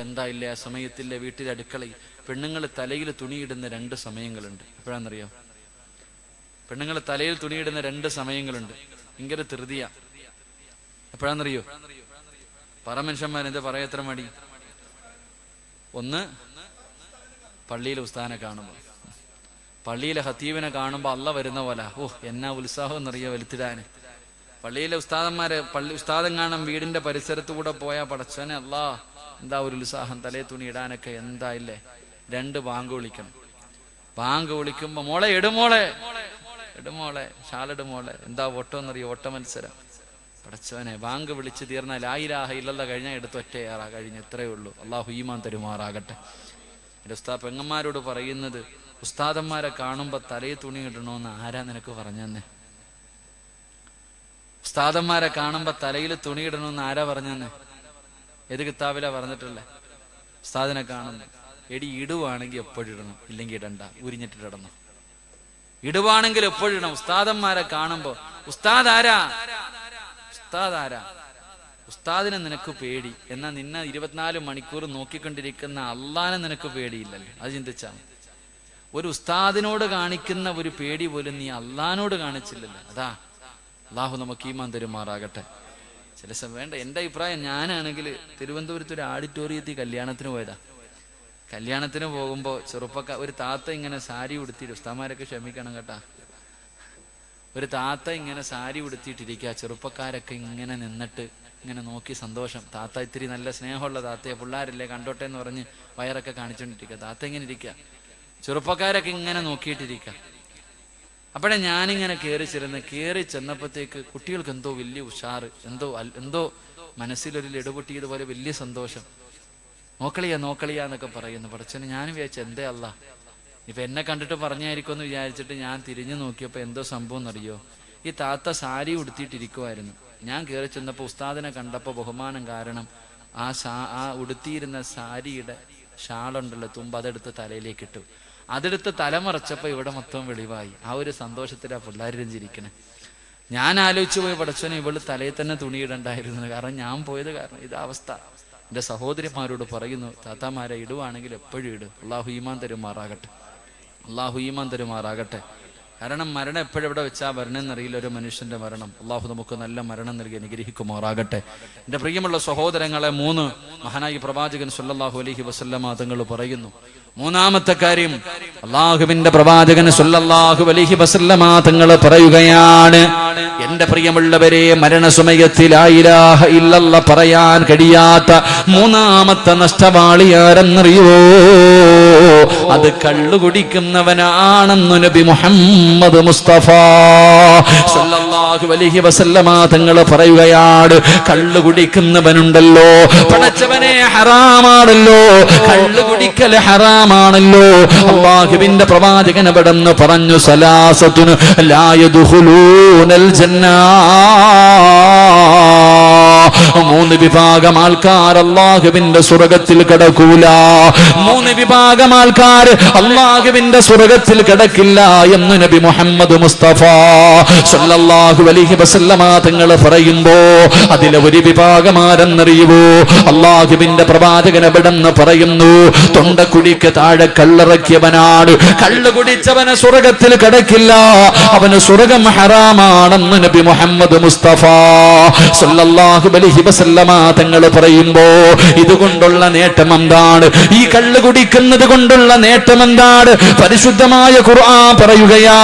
എന്താ ഇല്ല ആ സമയത്തില്ല വീട്ടിലെ അടുക്കളയിൽ പെണ്ണുങ്ങൾ തലയിൽ തുണിയിടുന്ന 2 സമയങ്ങളുണ്ട്. എപ്പോഴാണെന്നറിയോ? പെണ്ണുങ്ങൾ തലയിൽ തുണിയിടുന്ന 2 സമയങ്ങളുണ്ട്. ഭയങ്കര ധൃതിയ. എപ്പോഴാണെന്നറിയോ? പറ മനുഷ്യന്മാരെന്താ പറയാ എത്ര മടി? ഒന്ന്, പള്ളിയിലെ ഉസ്താദിനെ കാണുമ്പോൾ, പള്ളിയിലെ ഹത്തീബിനെ കാണുമ്പോൾ അള്ള വരുന്ന പോലെ എന്നാ ഉത്സാഹം എന്നറിയോ വലുത്തിടാന്. പള്ളിയിലെ ഉസ്താദം കാണാൻ വീടിന്റെ പരിസരത്ത് കൂടെ പോയാൽ പടച്ചോനെ അല്ലാ എന്താ ഒരു ഉത്സാഹം, തലേ തുണി ഇടാനൊക്കെ എന്താ ഇല്ലേ. 2 ബാങ്ക് വിളിക്കണം. ബാങ്ക് വിളിക്കുമ്പോ മോളെ ഇടുമോളെ ഷാലിടുമോളെ, എന്താ ഓട്ടം എന്നറിയോ? ഓട്ട മത്സരം. പടച്ചോനെ ബാങ്ക് വിളിച്ച് തീർന്നാൽ ലാ ഇലാഹ ഇല്ലല്ലാഹ് കഴിഞ്ഞാൽ എടുത്ത് ഒറ്റയേറാ കഴിഞ്ഞു. ഇത്രയേ ഉള്ളൂ. അള്ളാഹു ഈമാൻ തരുമാറാകട്ടെ. എൻ്റെ ഉസ്താദ് പെങ്ങന്മാരോട് പറയുന്നത്, ഉസ്താദന്മാരെ കാണുമ്പോ തലേ തുണി ഇടണോന്ന് ആരാ നിനക്ക് പറഞ്ഞെന്നെ? ഉസ്താദന്മാരെ കാണുമ്പോ തലയിൽ തുണി ഇടണമെന്ന് ആരാ പറഞ്ഞെന്ന്? ഏത് കിതാബിലാ പറഞ്ഞിട്ടുള്ളേ? ഉസ്താദിനെ കാണുന്നു, എടി ഇടുവാണെങ്കിൽ എപ്പോഴിടണം, ഇല്ലെങ്കിൽ ഇടണ്ട, ഉരിഞ്ഞിട്ടിടണം. ഇടുവാണെങ്കിൽ എപ്പോഴിടണം. ഉസ്താദന്മാരെ കാണുമ്പോ ഉസ്താദ് ആരാ? ഉസ്താദിനെ നിനക്ക് പേടി, എന്നാ നിന്നെ 24 മണിക്കൂർ നോക്കിക്കൊണ്ടിരിക്കുന്ന അള്ളാനെ നിനക്ക് പേടിയില്ലല്ലോ. അത് ചിന്തിച്ചാ ഒരു ഉസ്താദിനോട് കാണിക്കുന്ന ഒരു പേടി പോലും നീ അള്ളാനോട് കാണിച്ചില്ലല്ലോ. അതാ അള്ളാഹു നമുക്ക് ഈമാൻ തരുമാറാകട്ടെ. ചില സമയം വേണ്ട. എൻ്റെ അഭിപ്രായം, ഞാനാണെങ്കിൽ തിരുവനന്തപുരത്ത് ഒരു ആഡിറ്റോറിയത്തിൽ കല്യാണത്തിന് പോയതാ. കല്യാണത്തിന് പോകുമ്പോൾ ഒരു താത്ത ഇങ്ങനെ സാരി ഉടുത്തിട്ട്, ഉസ്താമാരൊക്കെ ക്ഷമിക്കണം കേട്ടാ, ഒരു താത്ത ഇങ്ങനെ സാരി ഉടുത്തിട്ടിരിക്കുക. ചെറുപ്പക്കാരൊക്കെ ഇങ്ങനെ നിന്നിട്ട് ഇങ്ങനെ നോക്കി സന്തോഷം. താത്ത ഇത്തിരി നല്ല സ്നേഹമുള്ള താത്തയെ, പിള്ളേരില്ലേ കണ്ടോട്ടെ എന്ന് പറഞ്ഞ് വയറൊക്കെ കാണിച്ചോണ്ടിരിക്കുക. താത്ത ഇങ്ങനെ ഇരിക്കുക, ചെറുപ്പക്കാരൊക്കെ ഇങ്ങനെ നോക്കിയിട്ടിരിക്കുക. അപ്പോഴേ ഞാനിങ്ങനെ കയറി ചെന്നപ്പോഴത്തേക്ക് കുട്ടികൾക്ക് എന്തോ വലിയ ഉഷാറ്, എന്തോ മനസ്സിലൊരു ലടുപൊട്ടിയതുപോലെ വലിയ സന്തോഷം. നോക്കളിയാ എന്നൊക്കെ പറയുന്നു. പടച്ചോനെ ഞാൻ വിചാരിച്ചു എന്തേ അല്ല ഇപ്പൊ എന്നെ കണ്ടിട്ട് പറഞ്ഞായിരിക്കും എന്ന് വിചാരിച്ചിട്ട് ഞാൻ തിരിഞ്ഞു നോക്കിയപ്പോ എന്തോ സംഭവം എന്നറിയോ? ഈ താത്ത സാരി ഉടുത്തിയിട്ടിരിക്കുമായിരുന്നു. ഞാൻ കയറി ചെന്നപ്പോ ഉസ്താദിനെ കണ്ടപ്പോ ബഹുമാനം കാരണം ആ ഉടുത്തിയിരുന്ന സാരിയുടെ ഷാളുണ്ടല്ലോ തുമ്പ്, അതെടുത്ത് തലയിലേക്ക് ഇട്ടു. അതെടുത്ത് തലമറച്ചപ്പോ ഇവിടെ മൊത്തം വെളിവായി. ആ ഒരു സന്തോഷത്തിലാ പിള്ളേരും ചിരിക്കണേ. ഞാൻ ആലോചിച്ചു പോയി, പടച്ചോനെ ഇവള് തലയിൽ തന്നെ തുണിയിടണ്ടായിരുന്നു. കാരണം ഞാൻ പോയത് കാരണം ഇതാ അവസ്ഥ. എൻ്റെ സഹോദരിമാരോട് പറയുന്നു, താത്താമാരെ ഇടുവാണെങ്കിൽ എപ്പോഴും ഇടും. അള്ളാഹു ഈമാൻ തരുമാറാകട്ടെ. കാരണം മരണം എപ്പോഴെവിടെ വെച്ചാ വരണമെന്നറിയില്ല ഒരു മനുഷ്യന്റെ മരണം. അള്ളാഹു നമുക്ക് നല്ല മരണം നൽകി അനുഗ്രഹിക്കുമാറാകട്ടെ. എൻ്റെ പ്രിയമുള്ള സഹോദരങ്ങളെ, 3 മഹാനായി പ്രവാചകൻ സല്ലല്ലാഹു അലൈഹി വസല്ലമ തങ്ങൾ പറയുന്നു. 3ാമത്തെ കാര്യം, അള്ളാഹുവിന്റെ പ്രവാചകൻ സല്ലല്ലാഹു അലൈഹി വസല്ലമ തങ്ങൾ പറയുകയാണ്, എന്റെ പ്രിയമുള്ളവരെ, മരണസമയത്തിൽ ലാ ഇലാഹ ഇല്ലല്ലാഹ് പറയാൻ കഴിയാത്ത 3ാമത്തെ നഷ്ടവാളി ആരെന്നറിയോ? അത് കള്ളു കുടിക്കുന്നവനാണെന്ന് നബി മുഹമ്മദ് മുസ്തഫ സല്ലല്ലാഹു അലൈഹി വസല്ലമ തങ്ങൾ പറയുകയാണ്. കള്ളു കുടിക്കുന്നവനുണ്ടല്ലോ, പടച്ചവനെ ഹറാമാണല്ലോ, കള്ളു കുടിക്കൽ ഹറാമാണല്ലോ. അല്ലാഹുവിന്റെ പ്രവാചകൻ അവിടെന്ന് പറഞ്ഞു, സലാസത്തുൻ ലാ യദ്ഖുലൂനൽ ജന്ന. 3 വിഭാഗം ആൾക്കാർ അല്ലാഹുവിന്റെ സ്വർഗ്ഗത്തിൽ കടക്കൂല. 3 വിഭാഗം ആൾക്കാർ അല്ലാഹുവിന്റെ സ്വർഗ്ഗത്തിൽ കടക്കില്ല എന്ന് നബി മുഹമ്മദ് മുസ്തഫ സല്ലല്ലാഹു അലൈഹി വസല്ലമ തങ്ങൾ പറയുമ്പോ അതിലെ ഒരു വിഭാഗം ആരെന്നറിയുവോ? അല്ലാഹുവിന്റെ പ്രവാചകൻ അവിടെന്ന് പറയുന്നു, തൊണ്ടക്കുഴിക്ക് താഴെ കള്ളിറക്കിയവനാണ്. കള്ളു കുടിച്ചവന് സ്വർഗ്ഗത്തിൽ കടക്കില്ല, അവന് സ്വർഗ്ഗം ഹറാമാണെന്ന് നബി മുഹമ്മദ് മുസ്തഫ സല്ലല്ലാഹു അലൈഹി വസല്ലമ തങ്ങൾ പറയുമ്പോ ഇതുകൊണ്ടുള്ള നേട്ടം എന്താണ്? ഈ കള്ളു കുടിക്കുന്നത് കൊണ്ടുള്ള നേട്ടം എന്താണ്? പരിശുദ്ധമായ ഖുർആൻ പറയുകയാ,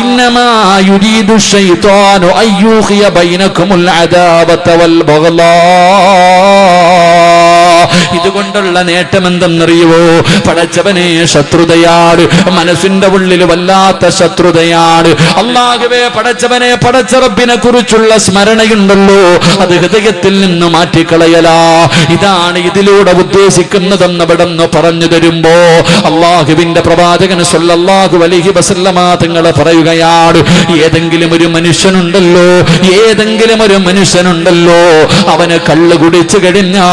ഇന്നമാ യുരീദു ശൈത്വാനു അയ്യൂഖിയ ബൈനകുമുൽ അദാവത വൽ ബഗ്ളാ. ഇതുകൊണ്ടുള്ള നേട്ടം എന്തെന്നറിയുവോ? പടച്ചവനെ ശത്രുതയാണ്, മനസ്സിന്റെ ഉള്ളിൽ വല്ലാത്ത ശത്രുതയാണ്. അല്ലാഹുവേ പടച്ചവനെ, പടച്ച റബ്ബിനെ കുറിച്ചുള്ള സ്മരണയുണ്ടല്ലോ, അത് ഹൃദയത്തിൽ നിന്ന് മാറ്റിക്കളയലാ. ഇതാണ് ഇതിലൂടെ ഉദ്ദേശിക്കുന്നതെന്ന് അവിടെന്ന് പറഞ്ഞു തരുമ്പോ അല്ലാഹുവിന്റെ പ്രവാചകൻ സല്ലല്ലാഹു അലൈഹി വസല്ലമ തങ്ങൾ പറയുകയാണ്, ഏതെങ്കിലും ഒരു മനുഷ്യനുണ്ടല്ലോ അവന് കള്ളു കുടിച്ചു കഴിഞ്ഞാൽ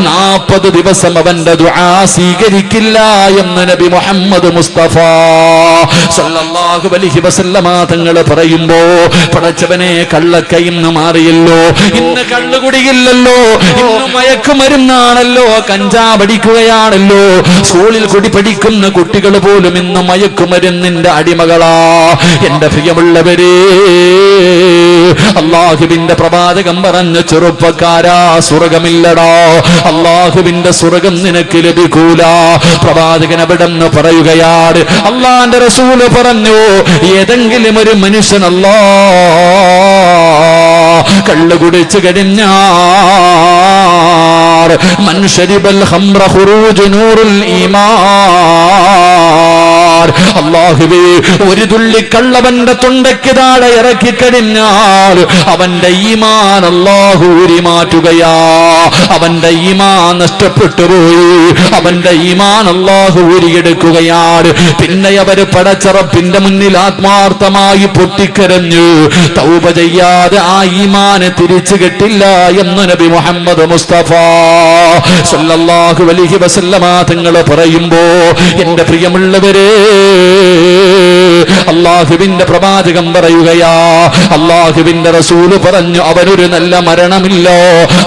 40 ദിവസം അവന്റെ ദുആ സ്വീകരിക്കില്ല എന്ന് നബി മുഹമ്മദ് മുസ്തഫ സല്ലല്ലാഹു അലൈഹി വസല്ലമ തങ്ങൾ പറയുമ്പോ പടച്ചവനെ കള്ളൊക്കെ ഇന്ന് മാറിയല്ലോ, ഇന്ന് കള്ളുകുടിയില്ലല്ലോ, ഇന്ന് മയക്കുമരുന്നാണല്ലോ, കഞ്ചാവടിക്കുകയാണല്ലോ. സ്കൂളിൽ കുടി പഠിക്കുന്ന കുട്ടികൾ പോലും ഇന്ന് മയക്കുമരുന്നിന്റെ അടിമകളാ. എന്റെ പ്രിയമുള്ളവരെ, അള്ളാഹുവിന്റെ പ്രവാചകം പറഞ്ഞ ചെറുപ്പക്കാരാ, സ്വർഗമില്ലടാ, അള്ളാഹുവിന്റെ സ്വർഗം നിനക്ക് ലഭിക്കൂല. പ്രവാചകൻ അവിടെന്ന് പറയുകയാണ്, അള്ളാന്റെ റസൂല് പറഞ്ഞു, ഏതെങ്കിലും ഒരു മനുഷ്യൻ കള്ളു കുടിച്ചു കഴിഞ്ഞാൽ മൻ ശരിബൽ ഖംറ ഖുറൂജു നൂറുൽ ഈമാൻ, അല്ലാഹുവേ ഒരു തുള്ളി കള്ളവന്റെ തൊണ്ടയ്ക്ക് താഴെ ഇറക്കി കഴിഞ്ഞാൽ അവന്റെ ഈമാൻ അല്ലാഹു ഊരി മാറ്റുകയാ. അവന്റെ ഈമാൻ നഷ്ടപ്പെട്ടു പോയി, അവന്റെ ഈമാൻ അല്ലാഹു ഊരിയെടുക്കുകയാണ്. പിന്നെ അവര് പടച്ചറപ്പിന്റെ മുന്നിൽ ആത്മാർത്ഥമായി പൊട്ടിക്കരഞ്ഞു തൗബ ചെയ്യാതെ ആ ഈമാനെ തിരിച്ചു കിട്ടില്ല എന്ന് നബി മുഹമ്മദ് മുസ്തഫ സല്ലല്ലാഹു അലൈഹി വസല്ലമ തങ്ങൾ പറയുമ്പോ, എന്റെ പ്രിയമുള്ളവരെ, അള്ളാഹുവിന്റെ പ്രവാചകം പറയുകയാ, അള്ളാഹുവിന്റെ റസൂല് പറഞ്ഞു, അവനൊരു നല്ല മരണമില്ലോ.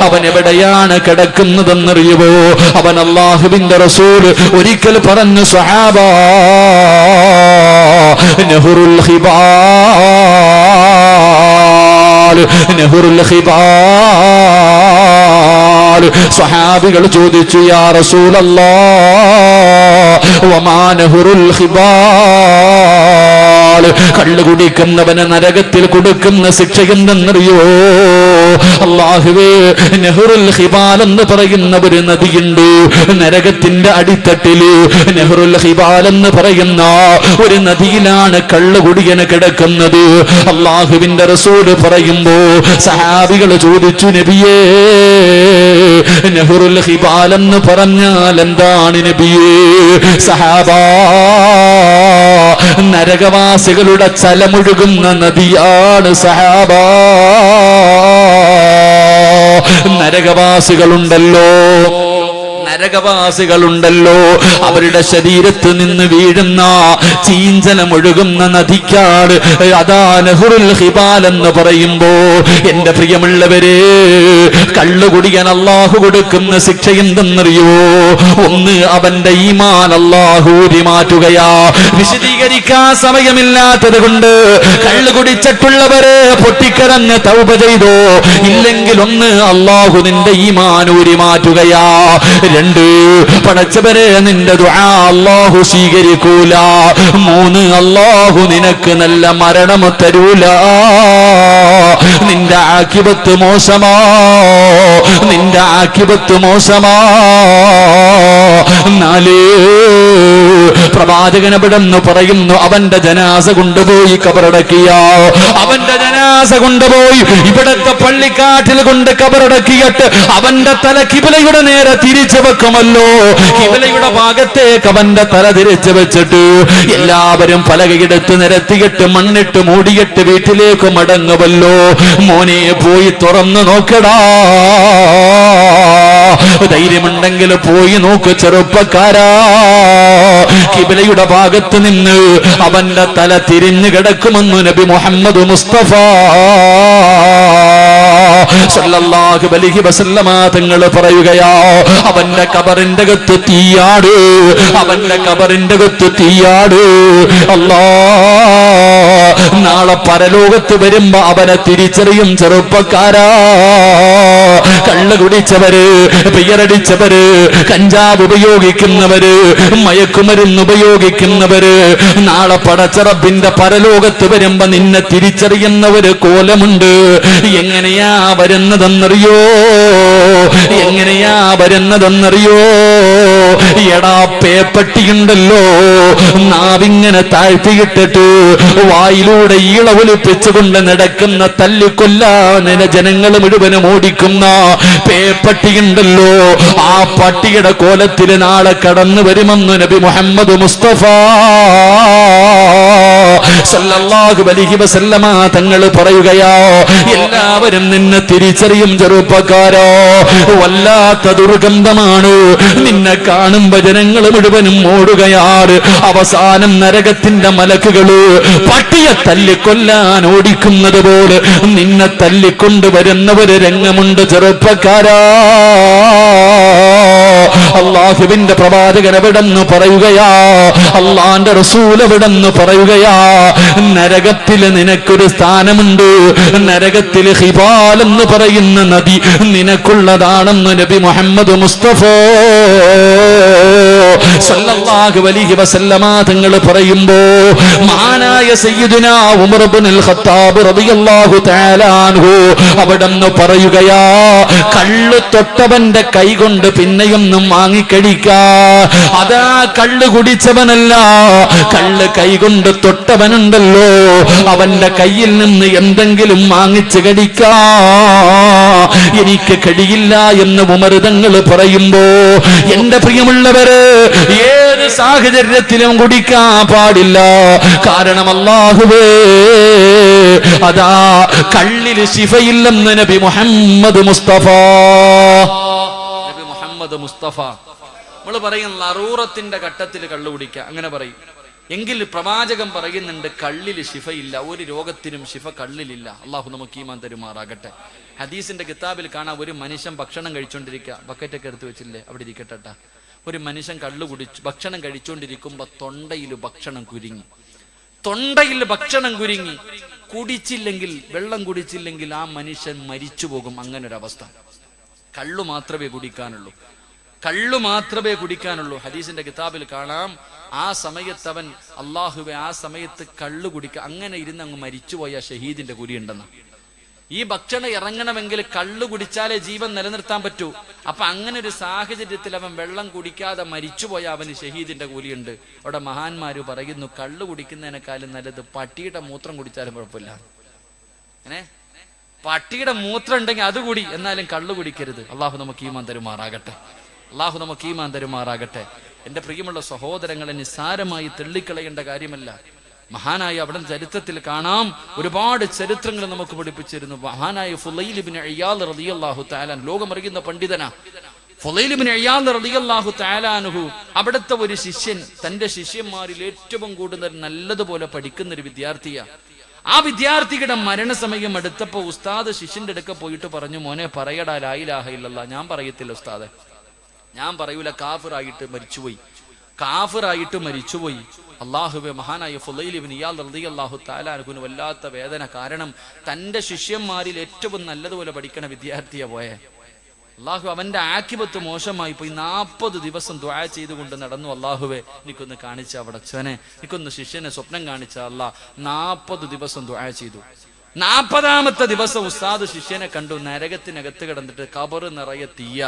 അവൻ എവിടെയാണ് കിടക്കുന്നതെന്നറിയുമോ? അവൻ അള്ളാഹുവിന്റെ റസൂല് ഒരിക്കൽ പറഞ്ഞു, സ്വഹാബാ നഹ്റുൽ ഖിബാൽ, നഹ്റുൽ ഖിബാൽ. സ്വഹാബികൾ ചോദിച്ചു, യാ റസൂലല്ലാഹ് വമാ നഹ്റുൽ ഖിബാൽ, കള്ളു കുടിക്കുന്നവന് നരകത്തിൽ കൊടുക്കുന്ന ശിക്ഷ എന്തെന്നറിയോ? അല്ലാഹുവേ, നഹ്റുൽ ഖിബാൽ എന്ന് പറയുന്ന ഒരു നദിയുണ്ട് നരകത്തിന്റെ അടിത്തട്ടില്. നഹ്റുൽ ഖിബാൽ എന്ന് പറയുന്ന ഒരു നദിയിലാണ് കള്ളുകുടിയന് കിടക്കുന്നത്. അല്ലാഹുവിന്റെ റസൂല് പറയുമ്പോ സഹാബികൾ ചോദിച്ചു, നബിയേ, നഹ്റുൽ ഖിബാൽ എന്ന് പറഞ്ഞാൽ എന്താണ് നബിയേ? സഹാബാ, നരകവാസികളുടെ ചലമൊഴുകുന്ന നദിയാണ് സഹാബാ. നരകവാസികളുണ്ടല്ലോ, അവരുടെ ശരീരത്ത് നിന്ന് വീഴുന്ന ചീഞ്ചലമൊഴുകുന്ന നദിക്കാണ് അതാ നഹ്റുൽ ഖിബാൽ എന്ന് പറയുമ്പോ, എന്റെ പ്രിയമുള്ളവരെ, കള്ളുകുടിയൻ അല്ലാഹു കൊടുക്കുന്ന ശിക്ഷ എന്തെന്നറിയോ? ഒന്ന്, അവന്റെ ഈമാൻ അല്ലാഹു ഊരി മാറ്റുകയാ. വിശദീകരിക്കാൻ സമയമില്ലാത്തത് കൊണ്ട് കള്ളു കുടിച്ചിട്ടുള്ളവരെ പൊട്ടിക്കരഞ്ഞ് തൗബ ചെയ്തോ, ഇല്ലെങ്കിൽ ഒന്ന്, അല്ലാഹു നിന്റെ ഈമാൻ ഊരി മാറ്റുകയാ. രണ്ട്, പടച്ചവരെ, നിന്റെ ദുആ അല്ലാഹു സ്വീകരിക്കൂല. മൂന്ന്, അല്ലാഹു നിനക്ക് നല്ല മരണം തരൂല. നിന്റെ ആഖിബത്ത് മോശമാ, നിന്റെ ആഖിബത്ത് മോശമാ. നാല്, പ്രവാചകൻ അവിടെന്ന് പറയുന്നു, അവന്റെ ജനാസ കൊണ്ടുപോയി കബറടക്കിയ, അവന്റെ ജനാസ കൊണ്ടുപോയി ഇവിടത്തെ പള്ളിക്കാട്ടിൽ കൊണ്ട് കബറടക്കിയിട്ട് അവന്റെ തല കിബിലയുടെ നേരെ തിരിച്ചു വെക്കുമല്ലോ. കിബിലയുടെ ഭാഗത്തേക്ക് അവന്റെ തല തിരിച്ചു വെച്ചിട്ട് എല്ലാവരും പലകയെടുത്ത് നിരത്തിയിട്ട് മണ്ണിട്ട് മൂടിയിട്ട് വീട്ടിലേക്ക് മടങ്ങുമല്ലോ. മോനെ, പോയി തുറന്നു നോക്കടാ, ധൈര്യമുണ്ടെങ്കിൽ പോയി നോക്ക് ചെറുപ്പക്കാരാ. കിബിലയുടെ ഭാഗത്ത് നിന്ന് അവന്റെ തല തിരിഞ്ഞു കിടക്കുമെന്ന് നബി മുഹമ്മദ് മുസ്തഫ സല്ലല്ലാഹു അലൈഹി വസല്ലമ തങ്ങൾ പറയുകയാ, അവന്റെ കബറിന്റെ അകത്ത് തീയാട്, അവന്റെ കബറിന്റെ അകത്ത് തീയാട്. അല്ലാഹ് നാളെ പരലോകത്ത് വരുമ്പോ അവനെ തിരിച്ചറിയും ചെറുപ്പക്കാരാ. കള്ളു കുടിച്ചവര്, പിയറടിച്ചവര്, കഞ്ചാവ് ഉപയോഗിക്കുന്നവര്, മയക്കുമരുന്ന് ഉപയോഗിക്കുന്നവര് നാളെ പടച്ചറബിന്റെ പരലോകത്ത് വരുമ്പോ നിന്നെ തിരിച്ചറിയുന്ന ഒരു കോലമുണ്ട്. എങ്ങനെയാ വരുന്നതെന്നറിയോ? എങ്ങനെയാ വരുന്നതെന്നറിയോ? എടാ, പേപ്പട്ടിയുണ്ടല്ലോ, നാവിങ്ങനെ താഴ്ത്തിയിട്ടിട്ട് വായിലൂടെ ഈള ഒലിപ്പിച്ചുകൊണ്ട് നടക്കുന്ന തല്ലിക്കൊല്ലാൻ ജനങ്ങൾ മുഴുവനും ഓടിക്കുന്ന പേപ്പട്ടിയുണ്ടല്ലോ, ആ പട്ടിയുടെ കോലത്തിൽ നാളെ കടന്നു വരുമെന്ന് നബി മുഹമ്മദ് മുസ്തഫ സല്ലല്ലാഹു അലൈഹി വസല്ലമ തങ്ങൾ പറയുകയാ, എല്ലാവരും നിന്നെ തിരിച്ചറിയും ചെറുപ്പക്കാരോ, വല്ലാത്ത ദുർഗന്ധമാണ്, നിന്നെ കാണുമ്പോ ജനങ്ങൾ മുഴുവനും ഓടുകയാണ്. അവസാനം നരകത്തിന്റെ മലക്കുകള് പട്ടിയെ തല്ലിക്കൊല്ലാൻ ഓടിക്കുന്നത് പോലെ നിന്നെ തല്ലിക്കൊണ്ടുവരുന്ന ഒരു രംഗമുണ്ട് ചെറുപ്പക്കാരാ. അള്ളാഹുവിന്റെ പ്രവാചകൻ എവിടെന്ന് പറയുകയാ, അള്ളാന്റെ റസൂൽ എവിടെന്ന് പറയുകയാ, നരകത്തില് നിനക്കൊരു സ്ഥാനമുണ്ട്, നരകത്തില് ഹിബാൽ എന്ന് പറയുന്ന നദി നിനക്കുള്ളതാണെന്ന് നബി മുഹമ്മദ് മുസ്തഫ സല്ലല്ലാഹു അലൈഹി വസല്ലമ തങ്ങൾ പറയുമ്പോ മഹാനായ സയ്യിദുനാ ഉമർ ഇബ്നുൽ ഖത്താബ് റളിയല്ലാഹു തആല അൻഹു അവിടെന്ന് പറയുകയാ, കള്ള് തൊട്ടവന്റെ കൈ കൊണ്ട് പിന്നെയൊന്നും വാങ്ങിക്കഴിക്കാ, അതാ കള്ള് കുടിച്ചവനല്ല, കള്ള് കൈകൊണ്ട് തൊട്ടവനുണ്ടല്ലോ, അവന്റെ കയ്യിൽ നിന്ന് എന്തെങ്കിലും വാങ്ങിച്ചു കടിക്കാ എനിക്ക് കഴിയില്ല എന്ന് ഉമർ തങ്ങൾ പറയുമ്പോ, എന്റെ പ്രിയമുള്ളവര്, ഏത് സാഹചര്യത്തിലും കുടിക്കാൻ പാടില്ല. കാരണം അല്ലാഹുവേ, അതാ കള്ളില് ശിഫയില്ലെന്ന് നബി മുഹമ്മദ് മുസ്തഫ നമ്മൾ പറയും ലറൂറത്തിന്റെ ഘട്ടത്തിൽ കള്ളു കുടിക്കുക, അങ്ങനെ പറയും. എങ്കിൽ പ്രവാചകൻ പറയുന്നുണ്ട് കള്ളില് ശിഫയില്ല, ഒരു രോഗത്തിനും ശിഫ കള്ളിലില്ല. അള്ളാഹു നമുക്ക് ഈമാൻ തരുമാറാകട്ടെ. ഹദീസിന്റെ കിതാബിൽ കാണാം, ഒരു മനുഷ്യൻ ഭക്ഷണം കഴിച്ചോണ്ടിരിക്കുക, ബക്കറ്റൊക്കെ എടുത്തു വെച്ചില്ലേ അവിടെ ഇരിക്കട്ടെ, ഒരു മനുഷ്യൻ കള്ളു കുടിച്ചു ഭക്ഷണം കഴിച്ചോണ്ടിരിക്കുമ്പോ തൊണ്ടയിൽ ഭക്ഷണം കുരുങ്ങി, കുടിച്ചില്ലെങ്കിൽ, വെള്ളം കുടിച്ചില്ലെങ്കിൽ ആ മനുഷ്യൻ മരിച്ചു പോകും. അങ്ങനെ ഒരു അവസ്ഥ. കള്ളു മാത്രമേ കുടിക്കാനുള്ളൂ. ഹദീസിന്റെ കിതാബിൽ കാണാം, ആ സമയത്ത് അവൻ അള്ളാഹുവെ, ആ സമയത്ത് കള്ളു കുടിക്കുക, അങ്ങനെ ഇരുന്ന് അങ്ങ് മരിച്ചുപോയ ഷഹീദിന്റെ കൂലിയുണ്ടെന്ന്. ഈ ഭക്ഷണം ഇറങ്ങണമെങ്കിൽ കള്ളു കുടിച്ചാലേ ജീവൻ നിലനിർത്താൻ പറ്റൂ. അപ്പൊ അങ്ങനെ ഒരു സാഹചര്യത്തിൽ അവൻ വെള്ളം കുടിക്കാതെ മരിച്ചുപോയ അവന് ഷഹീദിന്റെ കൂലിയുണ്ട്. അവിടെ മഹാന്മാര് പറയുന്നു, കള്ളു കുടിക്കുന്നതിനേക്കാളും നല്ലത് പട്ടിയുടെ മൂത്രം കുടിച്ചാലും കുഴപ്പമില്ല. അങ്ങനെ പട്ടിയുടെ മൂത്രം ഉണ്ടെങ്കിൽ അത് കൂടി, എന്നാലും കള്ളു കുടിക്കരുത്. അള്ളാഹു നമുക്ക് ഈമാൻ തരുമാറാകട്ടെ. എന്റെ പ്രിയമുള്ള സഹോദരങ്ങളെ, നിസ്സാരമായി തള്ളിക്കളയേണ്ട കാര്യമല്ല. മഹാനായ അവിടെ ചരിത്രത്തിൽ കാണാം, ഒരുപാട് ചരിത്രങ്ങൾ നമുക്ക് പഠിപ്പിച്ചിരുന്നു. മഹാനായ ഫുളൈൽ ഇബ്നു ഇയാദ് റളിയല്ലാഹു തആല, ലോകമറിയുന്ന പണ്ഡിതനാ ഫുളൈൽ ഇബ്നു ഇയാദ് റളിയല്ലാഹു തആല അൻഹു, അവിടുത്തെ ഒരു ശിഷ്യൻ, തന്റെ ശിഷ്യന്മാരിൽ ഏറ്റവും കൂടുതൽ നല്ലതുപോലെ പഠിക്കുന്ന ഒരു വിദ്യാർത്ഥിയാ. ആ വിദ്യാർത്ഥിയുടെ മരണസമയം അടുത്തപ്പോ ഉസ്താദ് ശിഷ്യന്റെ അടുക്ക പോയിട്ട് പറഞ്ഞു, മോനെ പറയടാ ലാ ഇലാഹ ഇല്ലല്ലാഹ്. ഞാൻ പറയത്തില്ല ഉസ്താദെ, ഞാൻ പറയൂല, കാഫിറായിട്ട് മരിച്ചുപോയി. അള്ളാഹുവെ, മഹാനായ ഫുളൈൽ ഇബ്നു ഇയാദ് റളിയല്ലാഹു തആല അൻഹുവിന് വല്ലാത്ത വേദന. കാരണം തന്റെ ശിഷ്യന്മാരിൽ ഏറ്റവും നല്ലതുപോലെ പഠിക്കണ വിദ്യാർത്ഥിയാ പോയെ. അള്ളാഹു അവന്റെ ആക്കിബത്ത് മോശമായി പോയി. 40 ദിവസം ദുആ ചെയ്തുകൊണ്ട് നടന്നു. അള്ളാഹുവെ, എനിക്കൊന്ന് കാണിച്ച അവിടച്ചനെ, എനിക്കൊന്ന് ശിഷ്യനെ സ്വപ്നം കാണിച്ച അല്ലാ. 40 ദിവസം ദുആ ചെയ്തു. 40ാമത്തെ ദിവസം ഉസ്താദ് ശിഷ്യനെ കണ്ടു, നരകത്തിനകത്ത് കിടന്നിട്ട് ഖബർ നിറയെ തീയ.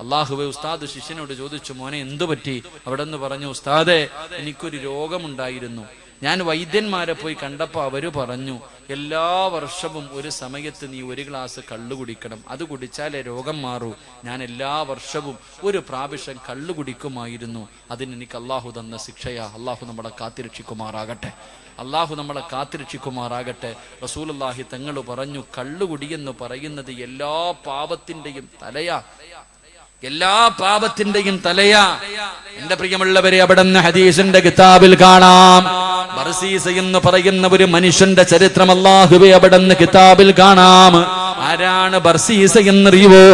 അള്ളാഹുവെ, ഉസ്താദ് ശിഷ്യനോട് ചോദിച്ചു, മോനെ എന്തു പറ്റി? അവിടെ നിന്ന് പറഞ്ഞു, ഉസ്താദെ, എനിക്കൊരു രോഗമുണ്ടായിരുന്നു. ഞാൻ വൈദ്യന്മാരെ പോയി കണ്ടപ്പോൾ അവര് പറഞ്ഞു, എല്ലാ വർഷവും ഒരു സമയത്ത് നീ 1 ഗ്ലാസ് കള്ളു കുടിക്കണം, അത് കുടിച്ചാലേ രോഗം മാറൂ. ഞാൻ എല്ലാ വർഷവും ഒരു പ്രാവശ്യം കള്ളു കുടിക്കുമായിരുന്നു. അതിന് എനിക്ക് അള്ളാഹു തന്ന ശിക്ഷയാ. അള്ളാഹു നമ്മളെ കാത്തിരക്ഷിക്കുമാറാകട്ടെ. റസൂലുള്ളാഹി തങ്ങൾ പറഞ്ഞു, കള്ളുകുടിയെന്ന് പറയുന്നത് എല്ലാ പാപത്തിന്റെയും തലയാ. എന്റെ പ്രിയമുള്ളവരെ, അവിടുന്ന് ഹദീസിന്റെ കിതാബിൽ കാണാം, ബർസീസ എന്ന് പറയുന്ന ഒരു മനുഷ്യന്റെ ചരിത്രം അല്ലാഹുവേ അവിടുന്ന് കിതാബിൽ കാണാം. ആരാണ് ബർസീസ എന്നറിയുവോ?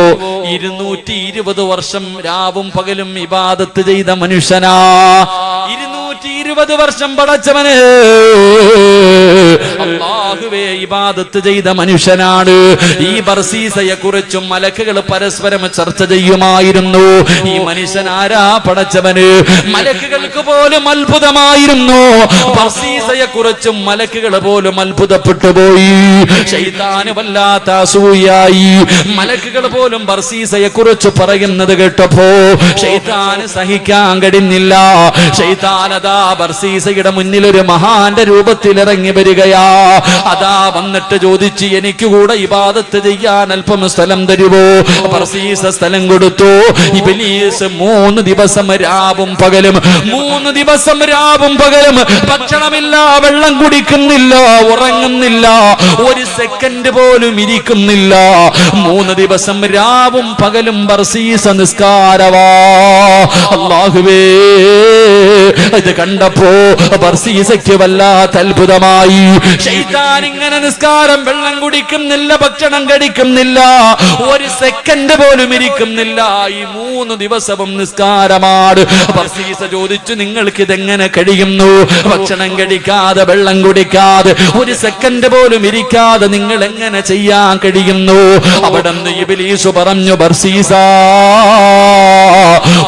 220 വർഷം രാവും പകലും ഇബാദത്ത് ചെയ്ത മനുഷ്യനാ. 220 വർഷം പടച്ചവന് അല്ലാഹുവേ ഇബാദത്ത് ചെയ്ത മനുഷ്യനാണ്. ഈ ബർസീസയെ കുറിച്ചും മലക്കുകൾ പരസ്പരം ചർച്ച ചെയ്യുമായിരുന്നു. ഈ മനുഷ്യൻ ആരാ പടച്ചവന്? മലക്കുകൾക്ക് പോലും അത്ഭുതമായിരുന്നു. ബർസീസയെ കുറിച്ചും മലക്കുകൾ പോലും അത്ഭുതപ്പെട്ടു പോയി. ശൈത്താന് വല്ലാത്ത അസൂയായി. മലക്കുകൾ പോലും ബർസീസയെ കുറിച്ച് പറയുന്നത് കേട്ടപ്പോ ശൈത്താന് സഹിക്കാൻ കഴിഞ്ഞില്ല. ശൈത്താൻ അതാ ബർസീസയുടെ മുന്നിൽ ഒരു മഹാന്റെ രൂപത്തിൽ ഇറങ്ങി വരികയാ. അതാ വന്നിട്ട് ചോദിച്ചു, എനിക്ക് കൂടെ ഇബാദത്ത് ചെയ്യാൻ അല്പം സ്ഥലം തരുവോ? ബർസീസ സ്ഥലം കൊടുത്തു. ഇബ്ലീസ് 3 ദിവസം രാവും പകലും 3 ദിവസം രാവും പകലും ഭക്ഷണമില്ല, വെള്ളം കുടിക്കുന്നില്ല, ഉറങ്ങുന്നില്ല, ഒരു സെക്കൻഡ് പോലും ഇരിക്കുന്നില്ല. 3 ദിവസം രാവും പകലും ബർസീസ നിസ്കാരവാ. അല്ലാഹുവേ, ഇത് കണ്ടപ്പോ ബർസീസയ്ക്ക് വല്ലാത്ത അത്ഭുതമായി. ശൈത്താൻ ഇങ്ങനെ നിസ്കാരം, വെള്ളം കുടിക്കുന്നില്ല, ഭക്ഷണം കഴിക്കുന്നില്ല, ഒരു സെക്കൻഡ് പോലും ഇരിക്കുന്നില്ല. ഈ 3 ദിവസവും നിസ്കാരമാണ്. ബർസീസ ചോദിച്ചു, നിങ്ങൾക്ക് ഇതെങ്ങനെ കഴിയുന്നു? ഭക്ഷണം കഴിക്കാതെ, വെള്ളം കുടിക്കാതെ, ഒരു സെക്കൻഡ് പോലും ഇരിക്കാതെ നിങ്ങൾ എങ്ങനെ ചെയ്യാൻ കഴിയുന്നു? അവിടെ നിന്ന് ഇബ്ലീസ് പറഞ്ഞു, ബർസീസ,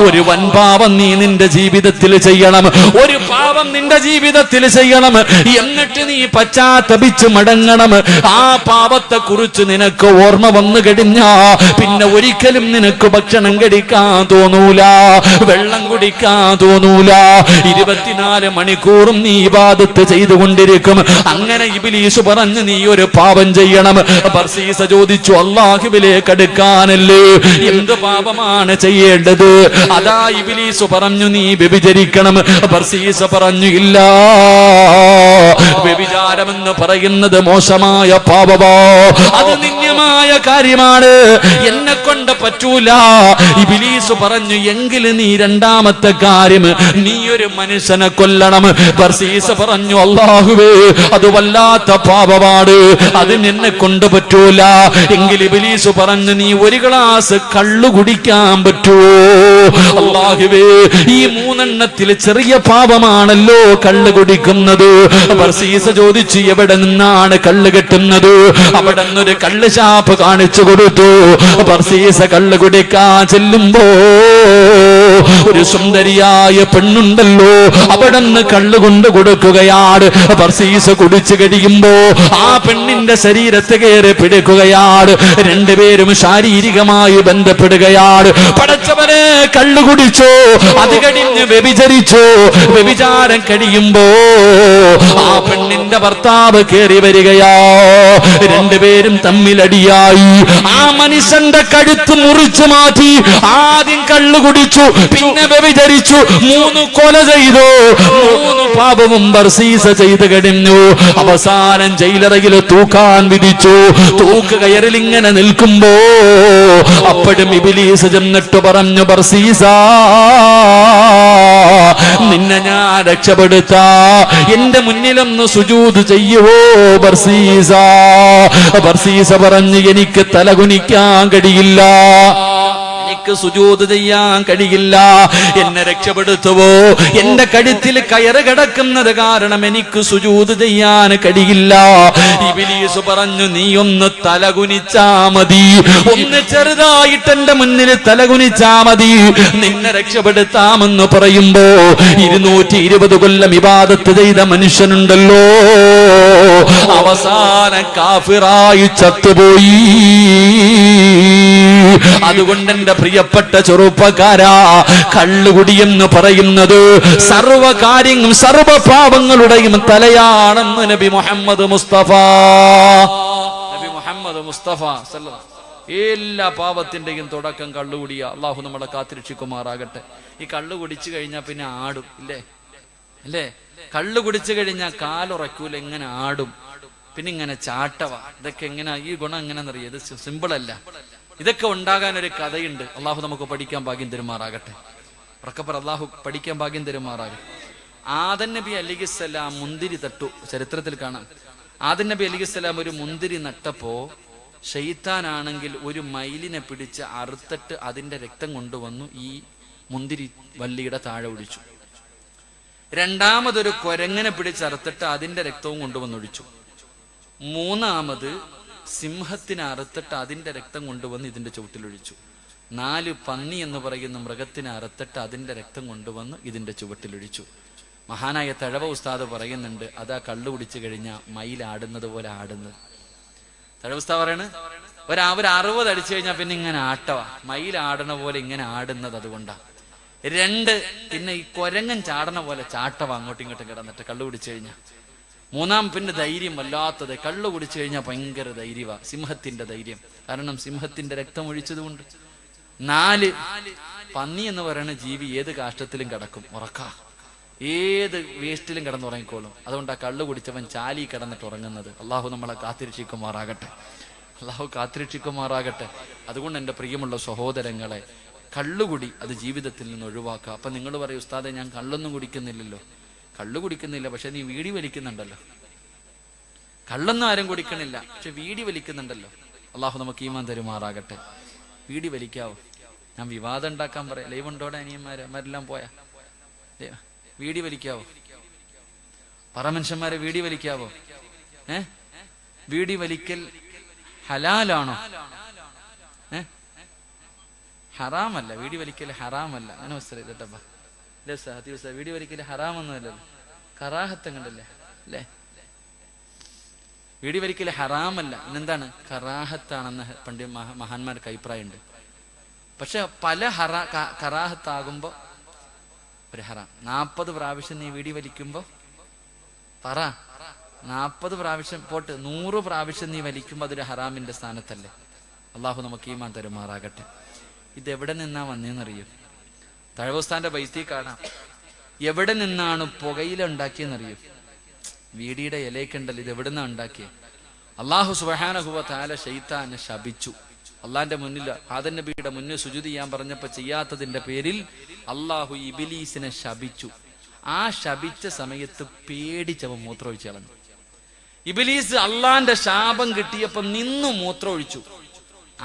ഒരു വൻ പാപം നീ നിന്റെ ജീവിതത്തിൽ ചെയ്യണം. ഒരു പാപം നിന്റെ ജീവിതത്തിൽ ചെയ്യണം. എന്നിട്ട് നീ പശ്ചാത്തപിച്ച് മടങ്ങണം. ആ പാപത്തെ കുറിച്ച് നിനക്ക് ഓർമ്മ വന്നു കഴിഞ്ഞാ പിന്നെ ഒരിക്കലും നിനക്ക് ഭക്ഷണം കഴിക്കാൻ തോന്നൂല, വെള്ളം കുടിക്കാൻ തോന്നൂല. 24 മണിക്കൂറും നീ ഇബാദത്ത് ചെയ്തുകൊണ്ടിരിക്കും. അങ്ങനെ ഇബ്ലീസ് പറഞ്ഞു, നീ ഒരു പാപം ചെയ്യണം. ബർസീസ ചോദിച്ചു, അല്ലാഹുവിലേക്ക് അടുക്കാനല്ലേ, എന്ത് പാപമാണ് ചെയ്യേണ്ടത്? അതാ ഇബ്ലീസ് പറഞ്ഞു, നീ വ്യഭിചരിക്കണം. ബർസീസ പറഞ്ഞു, ഇല്ല, വ്യഭിചാരമെന്ന് പറയുന്നത് മോശമായ പാപമോ, അത് നിന്ദ്യമായ കാര്യമാണ്, എന്നെ കൊണ്ട് പറ്റൂല. ഇബ്ലീസ് പറഞ്ഞു, എങ്കിൽ നീ രണ്ടാമത്തെ കാര്യം, നീ ഒരു മനുഷ്യനെ കൊല്ലണം. ബർസീസ പറഞ്ഞു, അല്ലാഹുവേ, അത് വല്ലാത്ത പാപമാണ്, അത് എന്നെ കൊണ്ട് പറ്റൂല. എങ്കിൽ ഇബ്ലീസ് പറഞ്ഞു, നീ ഒരു ഗ്ലാസ് കള്ളു കുടിക്കാൻ പറ്റുമോ? അല്ലാഹുവേ, ഈ 3 എണ്ണത്തിൽ ചെറിയ പാപമാണല്ലോ കള്ളു കുടിക്കുന്നത്. ബർസീസ ചോദിച്ചു, എവിടെ നിന്നാണ് കള്ളു കെട്ടുന്നത്? അവിടെ നിന്നൊരു കള്ള് ഷാപ്പ് കാണിച്ചു കൊടുത്തു. ബർസീസ കള്ളു കുടിക്കാൻ ചെല്ലുമ്പോ ഒരു സുന്ദരിയായ പെണ്ണുണ്ടല്ലോ, അവിടെ നിന്ന് കള്ളു കൊണ്ട് കൊടുക്കുകയാണ്. ബർസീസ കുടിച്ചു കഴിയുമ്പോ ആ പെണ്ണിന്റെ ശരീരത്തെ കയറി പിടിക്കുകയാണ്. രണ്ടുപേരും ശാരീരികമായി ബന്ധപ്പെടുകയാണ്. പടച്ചവനെ, കള്ളു കുടിച്ചോ, അത് കഴിഞ്ഞ് വ്യഭിചരിച്ചോ. വ്യഭിചാരം കഴിയുമ്പോ ആ പെണ്ണിന്റെ ഭർത്താവ് കയറി വരികയാ. രണ്ടുപേരും തമ്മിലടിയായി. ആ മനുഷ്യന്റെ കഴുത്ത് മുറിച്ചു മാറ്റി. ആദ്യം കള്ളു കുടിച്ചു, പിന്നെ വ്യഭിചരിച്ചു, 3 കൊല ചെയ്തു. 3 പാപവും ബർസീസ ചെയ്ത് കഴിഞ്ഞു. അവസാനം ജയിലറയിൽ തൂക്കാൻ വിധിച്ചു. തൂക്ക് കയറിൽ ഇങ്ങനെ നിൽക്കുമ്പോ അപ്പോഴും ഇബ്ലീസ് ചെന്നിട്ട് പറഞ്ഞു, ബർസീസ, നിന്നെ ഞാൻ രക്ഷപ്പെടുത്താ, എന്റെ മുന്നിലൊന്ന് സുജൂദ് ചെയ്യുവോ ബർസീസ? ബർസീസ പറഞ്ഞു, എനിക്ക് തലകുനിക്കാൻ കഴിയില്ല, എനിക്ക് സുജൂദ് ചെയ്യാൻ കഴിയില്ല, എന്നെ രക്ഷപ്പെടുത്തുവോ? എന്റെ കഴുത്തിൽ കയറ് കിടക്കുന്നത് കാരണം എനിക്ക് സുജൂദ് ചെയ്യാൻ കഴിയില്ല. ഇബ്ലീസ് പറഞ്ഞു, നീ ഒന്ന് തലകുനിച്ചാ മതി, ഒന്ന് ചെറുതായിട്ട് എന്റെ മുന്നിൽ തലകുനിച്ചാ മതി, നിന്നെ രക്ഷപ്പെടുത്താമെന്ന് പറയുമ്പോ 220 കൊല്ലം ഇബാദത്ത് ചെയ്ത മനുഷ്യനുണ്ടല്ലോ, അവസാന കാഫിറായി ചത്തുപോയി. അതുകൊണ്ട് എന്റെ പ്രിയപ്പെട്ട ചെറുപ്പക്കാരാ, കള്ളുകുടി എന്ന് പറയുന്നത് സർവകാര്യങ്ങളും സർവപാപങ്ങളുടെയും തലയാണെന്ന് നബി മുഹമ്മദ് മുസ്തഫ. നബി മുഹമ്മദ് മുസ്തഫ എല്ലാ പാപത്തിന്റെയും തുടക്കം കള്ളുകുടിയ. അള്ളാഹു നമ്മളെ കാത്തിരക്ഷിക്കുമാറാകട്ടെ. ഈ കള്ളു കുടിച്ചു കഴിഞ്ഞാൽ പിന്നെ ആടും, അല്ലേ? കള്ളു കുടിച്ചു കഴിഞ്ഞാൽ കാലുറക്കൂല, ഇങ്ങനെ ആടും, പിന്നെ ഇങ്ങനെ ചാട്ടവ. ഇതൊക്കെ എങ്ങനെ, ഈ ഗുണം എങ്ങനെയെന്നറിയാം? ഇത് സിമ്പിൾ അല്ല. ഇതൊക്കെ ഉണ്ടാകാൻ ഒരു കഥയുണ്ട്. അള്ളാഹു നമുക്ക് പഠിക്കാൻ ഭാഗ്യം തരുമാറാകട്ടെ. ഉറക്കപ്പറ, അള്ളാഹു പഠിക്കാൻ ഭാഗ്യം തരുമാറാകട്ടെ. ആദം നബി അലൈഹിസ്സലാം മുന്തിരി തട്ടു. ചരിത്രത്തിൽ കാണാം. ആദം നബി അലൈഹിസ്സലാം ഒരു മുന്തിരി നട്ടപ്പോ ശൈത്താനാണെങ്കിൽ ഒരു മയിലിനെ പിടിച്ച് അറുത്തിട്ട് അതിന്റെ രക്തം കൊണ്ടുവന്നു ഈ മുന്തിരി വള്ളിയുടെ താഴെ ഒഴിച്ചു. രണ്ടാമതൊരു കുരങ്ങനെ പിടിച്ചറുത്തിട്ട് അതിന്റെ രക്തവും കൊണ്ടുവന്നൊഴിച്ചു. മൂന്നാമത് സിംഹത്തിനെ അറുത്തിട്ട് അതിന്റെ രക്തം കൊണ്ടുവന്ന് ഇതിന്റെ ചുവട്ടിലൊഴിച്ചു. 4 പന്നി എന്ന് പറയുന്ന മൃഗത്തിനെ അറുത്തിട്ട് അതിന്റെ രക്തം കൊണ്ടുവന്ന് ഇതിന്റെ ചുവട്ടിലൊഴിച്ചു. മഹാനായ തഴവ ഉസ്താദ് പറയുന്നുണ്ട്, അതാ കള്ളു കുടിച്ചു കഴിഞ്ഞാൽ മയിലാടുന്നത് പോലെ ആടുന്നത്. തഴവ ഉസ്താദ് പറയണ്, ഒരു 60 അടിച്ചു കഴിഞ്ഞാൽ പിന്നെ ഇങ്ങനെ ആട്ടവാ, മയിലാടണ പോലെ ഇങ്ങനെ ആടുന്നത് അതുകൊണ്ടാ. 2, പിന്നെ ഈ കൊരങ്ങൻ ചാടണ പോലെ ചാട്ടവാ അങ്ങോട്ടും ഇങ്ങോട്ടും കിടന്നിട്ട് കള്ളു കുടിച്ചു കഴിഞ്ഞാൽ. 3, പിന്നെ ധൈര്യം വല്ലാത്തത്, കള്ളു കുടിച്ചു കഴിഞ്ഞാൽ ഭയങ്കര ധൈര്യവാ, സിംഹത്തിന്റെ ധൈര്യം, കാരണം സിംഹത്തിന്റെ രക്തം ഒഴിച്ചതുകൊണ്ട്. 4, പന്നി എന്ന് പറയുന്ന ജീവി ഏത് കാഷ്ടത്തിലും കിടക്കും, ഉറക്കാ, ഏത് വേസ്റ്റിലും കിടന്നുറങ്ങിക്കോളും. അതുകൊണ്ട് ആ കള്ളു കുടിച്ചവൻ ചാലി കിടന്നിട്ട് ഉറങ്ങുന്നത്. അള്ളാഹു നമ്മളെ കാത്തിരക്ഷിക്കുമാറാകട്ടെ, അള്ളാഹു കാത്തിരക്ഷിക്കുമാറാകട്ടെ. അതുകൊണ്ട് എൻ്റെ പ്രിയമുള്ള സഹോദരങ്ങളെ, കള്ളുകുടി അത് ജീവിതത്തിൽ നിന്ന് ഒഴിവാക്കുക. അപ്പൊ നിങ്ങൾ പറയും, ഉസ്താദെ ഞാൻ കള്ളൊന്നും കുടിക്കുന്നില്ലല്ലോ. കള്ളു കുടിക്കുന്നില്ല, പക്ഷെ നീ വീടി വലിക്കുന്നുണ്ടല്ലോ. കള്ളൊന്നും ആരും കുടിക്കണില്ല, പക്ഷെ വീടി വലിക്കുന്നുണ്ടല്ലോ. അള്ളാഹു നമുക്ക് ഈമാൻ തരുമാറാകട്ടെ. വീടി വലിക്കാവോ? ഞാൻ വിവാദം ഉണ്ടാക്കാൻ പറയാം. ലൈവ് ഉണ്ടോടെ അനിയന്മാരെല്ലാം പോയാ വീടി വലിക്കാവോ? പറ മനുഷ്യന്മാരെ, വീടി വലിക്കാവോ? വീടി വലിക്കൽ ഹലാലാണോ? ഹറാമല്ല. വീടി വലിക്കൽ ഹറാമല്ല. അങ്ങനെ കേട്ടപ്പാ. വീടി വലിക്കൽ ഹറാമൊന്നുമല്ലല്ലോ, കറാഹത്ത് കണ്ടല്ലേ അല്ലേ? വീടി വലിക്കൽ ഹറാമല്ല, ഇന്നെന്താണ് കറാഹത്താണെന്ന് പണ്ട് മഹാന്മാർക്ക് അഭിപ്രായമുണ്ട്. പക്ഷെ പല കറാഹത്താകുമ്പോ ഒരു ഹറാം. 40 പ്രാവശ്യം നീ വീടി വലിക്കുമ്പോ, പറ, 40 പ്രാവശ്യം പോട്ട് 100 പ്രാവശ്യം നീ വലിക്കുമ്പോ അതൊരു ഹറാമിന്റെ സ്ഥാനത്തല്ലേ? അള്ളാഹു നമുക്ക് ഈമാൻ തരുമാറാകട്ടെ. ഇതെവിടെ നിന്നാ വന്നേന്നറിയോ? തഴവസ്ഥാന്റെ ബൈത്തി കാണാം. എവിടെ നിന്നാണ് പുകയില ഉണ്ടാക്കിയെന്നറിയോ? വീടിയുടെ ഇലയ്ക്കുണ്ടല്ലോ, ഇത് എവിടെ നിന്നാണ് ഉണ്ടാക്കിയത്? അള്ളാഹു സുബ്ഹാനഹു വ തആല ശൈത്താനെ ശപിച്ചു. അള്ളാന്റെ മുന്നിൽ, ആദം നബിയുടെ മുന്നിൽ സുജൂദ് ചെയ്യാൻ പറഞ്ഞപ്പോ ചെയ്യാത്തതിന്റെ പേരിൽ അള്ളാഹു ഇബ്ലീസിനെ ശപിച്ചു. ആ ശപിച്ച സമയത്ത് പേടിച്ചവൻ മൂത്രമൊഴിച്ചു കളഞ്ഞു. ഇബ്ലീസ് അള്ളാന്റെ ശാപം കിട്ടിയപ്പോ നിന്നു മൂത്രമൊഴിച്ചു.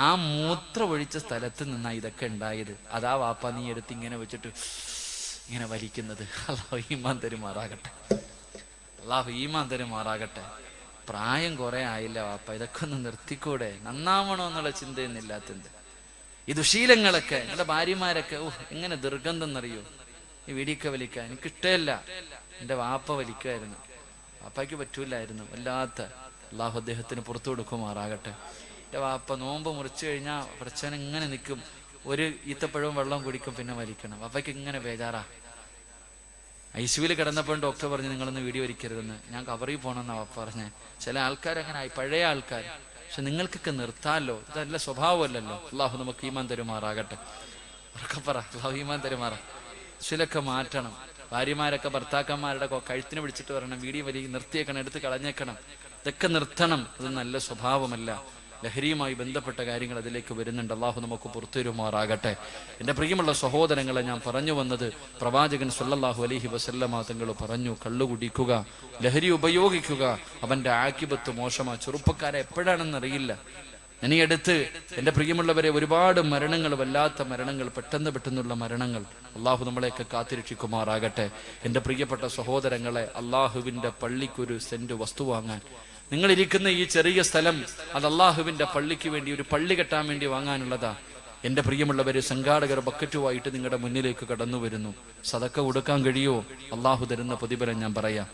ആ മൂത്രമൊഴിച്ച സ്ഥലത്ത് നിന്നാ ഇതൊക്കെ ഉണ്ടായത്. അതാ വാപ്പ നീ എടുത്ത് ഇങ്ങനെ വെച്ചിട്ട് ഇങ്ങനെ വലിക്കുന്നത്. അള്ളാഹു ഈമാൻ തരുമാറാകട്ടെ, അള്ളാഹു ഈമാൻ തരുമാറാകട്ടെ. പ്രായം കുറെ ആയില്ല വാപ്പ, ഇതൊക്കെ ഒന്ന് നിർത്തിക്കൂടെ? നന്നാവണോ എന്നുള്ള ചിന്തയൊന്നുമില്ലാത്തത്. ഈ ദുശീലങ്ങളൊക്കെ നിങ്ങളുടെ ഭാര്യമാരൊക്കെ എങ്ങനെ ദുർഗന്ധം എന്നറിയോ? ഈ വീടിയൊക്കെ വലിക്കാൻ എനിക്കിഷ്ടമല്ല. എൻ്റെ വാപ്പ വലിക്കുമായിരുന്നു, വാപ്പയ്ക്ക് പറ്റൂലായിരുന്നു, വല്ലാത്ത. അള്ളാഹു അദ്ദേഹത്തിന് പുറത്തു കൊടുക്കുമാറാകട്ടെ. എൻ്റെ വാപ്പ നോമ്പ് മുറിച്ചു കഴിഞ്ഞാൽ പ്രശ്നം ഇങ്ങനെ നിൽക്കും, ഒരു ഈത്തപ്പഴവും വെള്ളം കുടിക്കും, പിന്നെ വലിക്കണം. വാപ്പയ്ക്ക് ഇങ്ങനെ ബേജാറാ. ഐസിയുവിൽ കിടന്നപ്പോൾ ഡോക്ടർ പറഞ്ഞു നിങ്ങളൊന്ന് വീഡിയോ വലിക്കരുതെന്ന്. ഞാൻ കവറിൽ പോകണമെന്നാ വാപ്പ പറഞ്ഞേ. ചില ആൾക്കാരങ്ങനെ ആയി, പഴയ ആൾക്കാർ. പക്ഷെ നിങ്ങൾക്കൊക്കെ നിർത്താമല്ലോ, ഇതല്ല സ്വഭാവമല്ലല്ലോ. അള്ളാഹു നമുക്ക് ഈമാൻ തരുമാറാകട്ടെ. ഉറക്കപ്പറ, അള്ളാഹു ഈമാൻ തരുമാറാ. ചിലൊക്കെ മാറ്റണം. ഭാര്യമാരൊക്കെ ഭർത്താക്കന്മാരുടെ കഴുത്തിന് പിടിച്ചിട്ട് പറയണം വീഡിയോ വലി നിർത്തിയേക്കണം, എടുത്ത് കളഞ്ഞേക്കണം. ഇതൊക്കെ നിർത്തണം, അത് നല്ല സ്വഭാവമല്ല. ലഹരിയുമായി ബന്ധപ്പെട്ട കാര്യങ്ങൾ അതിലേക്ക് വരുന്നുണ്ട്. അള്ളാഹു നമുക്ക് പുറത്തുവരുമാറാകട്ടെ. എൻ്റെ പ്രിയമുള്ള സഹോദരങ്ങളെ, ഞാൻ പറഞ്ഞു വന്നത്, പ്രവാചകൻ സല്ലല്ലാഹു അലൈഹി വസല്ലമ തങ്ങൾ പറഞ്ഞു, കള്ളുകുടിക്കുക, ലഹരി ഉപയോഗിക്കുക, അവന്റെ ആക്കിബത്ത് മോശമാ. ചെറുപ്പക്കാരെ എപ്പോഴാണെന്നറിയില്ല. ഇനി അടുത്ത് എൻ്റെ പ്രിയമുള്ളവരെ, ഒരുപാട് മരണങ്ങൾ, വല്ലാത്ത മരണങ്ങൾ, പെട്ടെന്നുള്ള മരണങ്ങൾ. അള്ളാഹു നമ്മളെയൊക്കെ കാത്തിരക്ഷിക്കുമാറാകട്ടെ. എൻ്റെ പ്രിയപ്പെട്ട സഹോദരങ്ങളെ, അള്ളാഹുവിൻ്റെ പള്ളിക്കൊരു സെന്റ് വസ്തു വാങ്ങാൻ, നിങ്ങളിരിക്കുന്ന ഈ ചെറിയ സ്ഥലം, അത് അള്ളാഹുവിൻ്റെ പള്ളിക്ക് വേണ്ടി, ഒരു പള്ളി കെട്ടാൻ വേണ്ടി വാങ്ങാനുള്ളതാ. എൻ്റെ പ്രിയമുള്ളവര്, സംഘാടകർ ബക്കറ്റുമായിട്ട് നിങ്ങളുടെ മുന്നിലേക്ക് കടന്നു വരുന്നു. സദക്ക കൊടുക്കാൻ കഴിയുമോ? അള്ളാഹു തരുന്ന പ്രതിഫലം ഞാൻ പറയാം.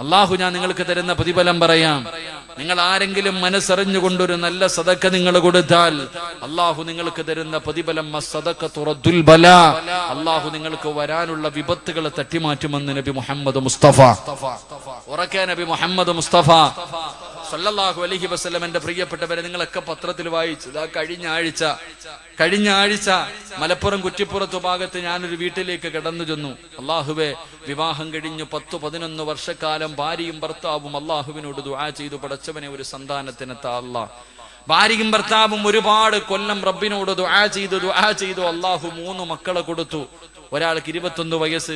അള്ളാഹു ഞാൻ നിങ്ങൾക്ക് തരുന്ന പ്രതിഫലം പറയാം. നിങ്ങൾ ആരെങ്കിലും മനസ്സറിഞ്ഞുകൊണ്ടൊരു നല്ല സദക്ക നിങ്ങൾ കൊടുത്താൽ അള്ളാഹു നിങ്ങൾക്ക് തരുന്ന പ്രതിഫലം അള്ളാഹു നിങ്ങൾക്ക് വരാനുള്ള വിപത്തുകളെ തട്ടിമാറ്റുമെന്ന് നബി മുഹമ്മദ് മുസ്തഫ. ഉറക്കെ നബി മുഹമ്മദ് മുസ്തഫ സല്ലല്ലാഹു അലൈഹി വസല്ലം. എൻ്റെ പ്രിയപ്പെട്ടവരെ, നിങ്ങളൊക്കെ പത്രത്തിൽ വായിച്ചത്, കഴിഞ്ഞ ആഴ്ച മലപ്പുറം കുറ്റിപ്പുറത്തു ഭാഗത്ത് ഞാനൊരു വീട്ടിലേക്ക് കടന്നു ചെന്നു. അള്ളാഹുവേ, വിവാഹം കഴിഞ്ഞു 10-11 വർഷക്കാലം ഭാര്യയും ഭർത്താവും അള്ളാഹുവിനോട് ദുആ ചെയ്തു, പടച്ചവനെ ഒരു സന്താനത്തിനെത്താ അല്ലാഹ്. ഭാര്യയും ഭർത്താവും ഒരുപാട് കൊല്ലം റബ്ബിനോട് ദുആ ചെയ്തു. അള്ളാഹു 3 മക്കളെ കൊടുത്തു. ഒരാൾക്ക് 21 വയസ്സ്,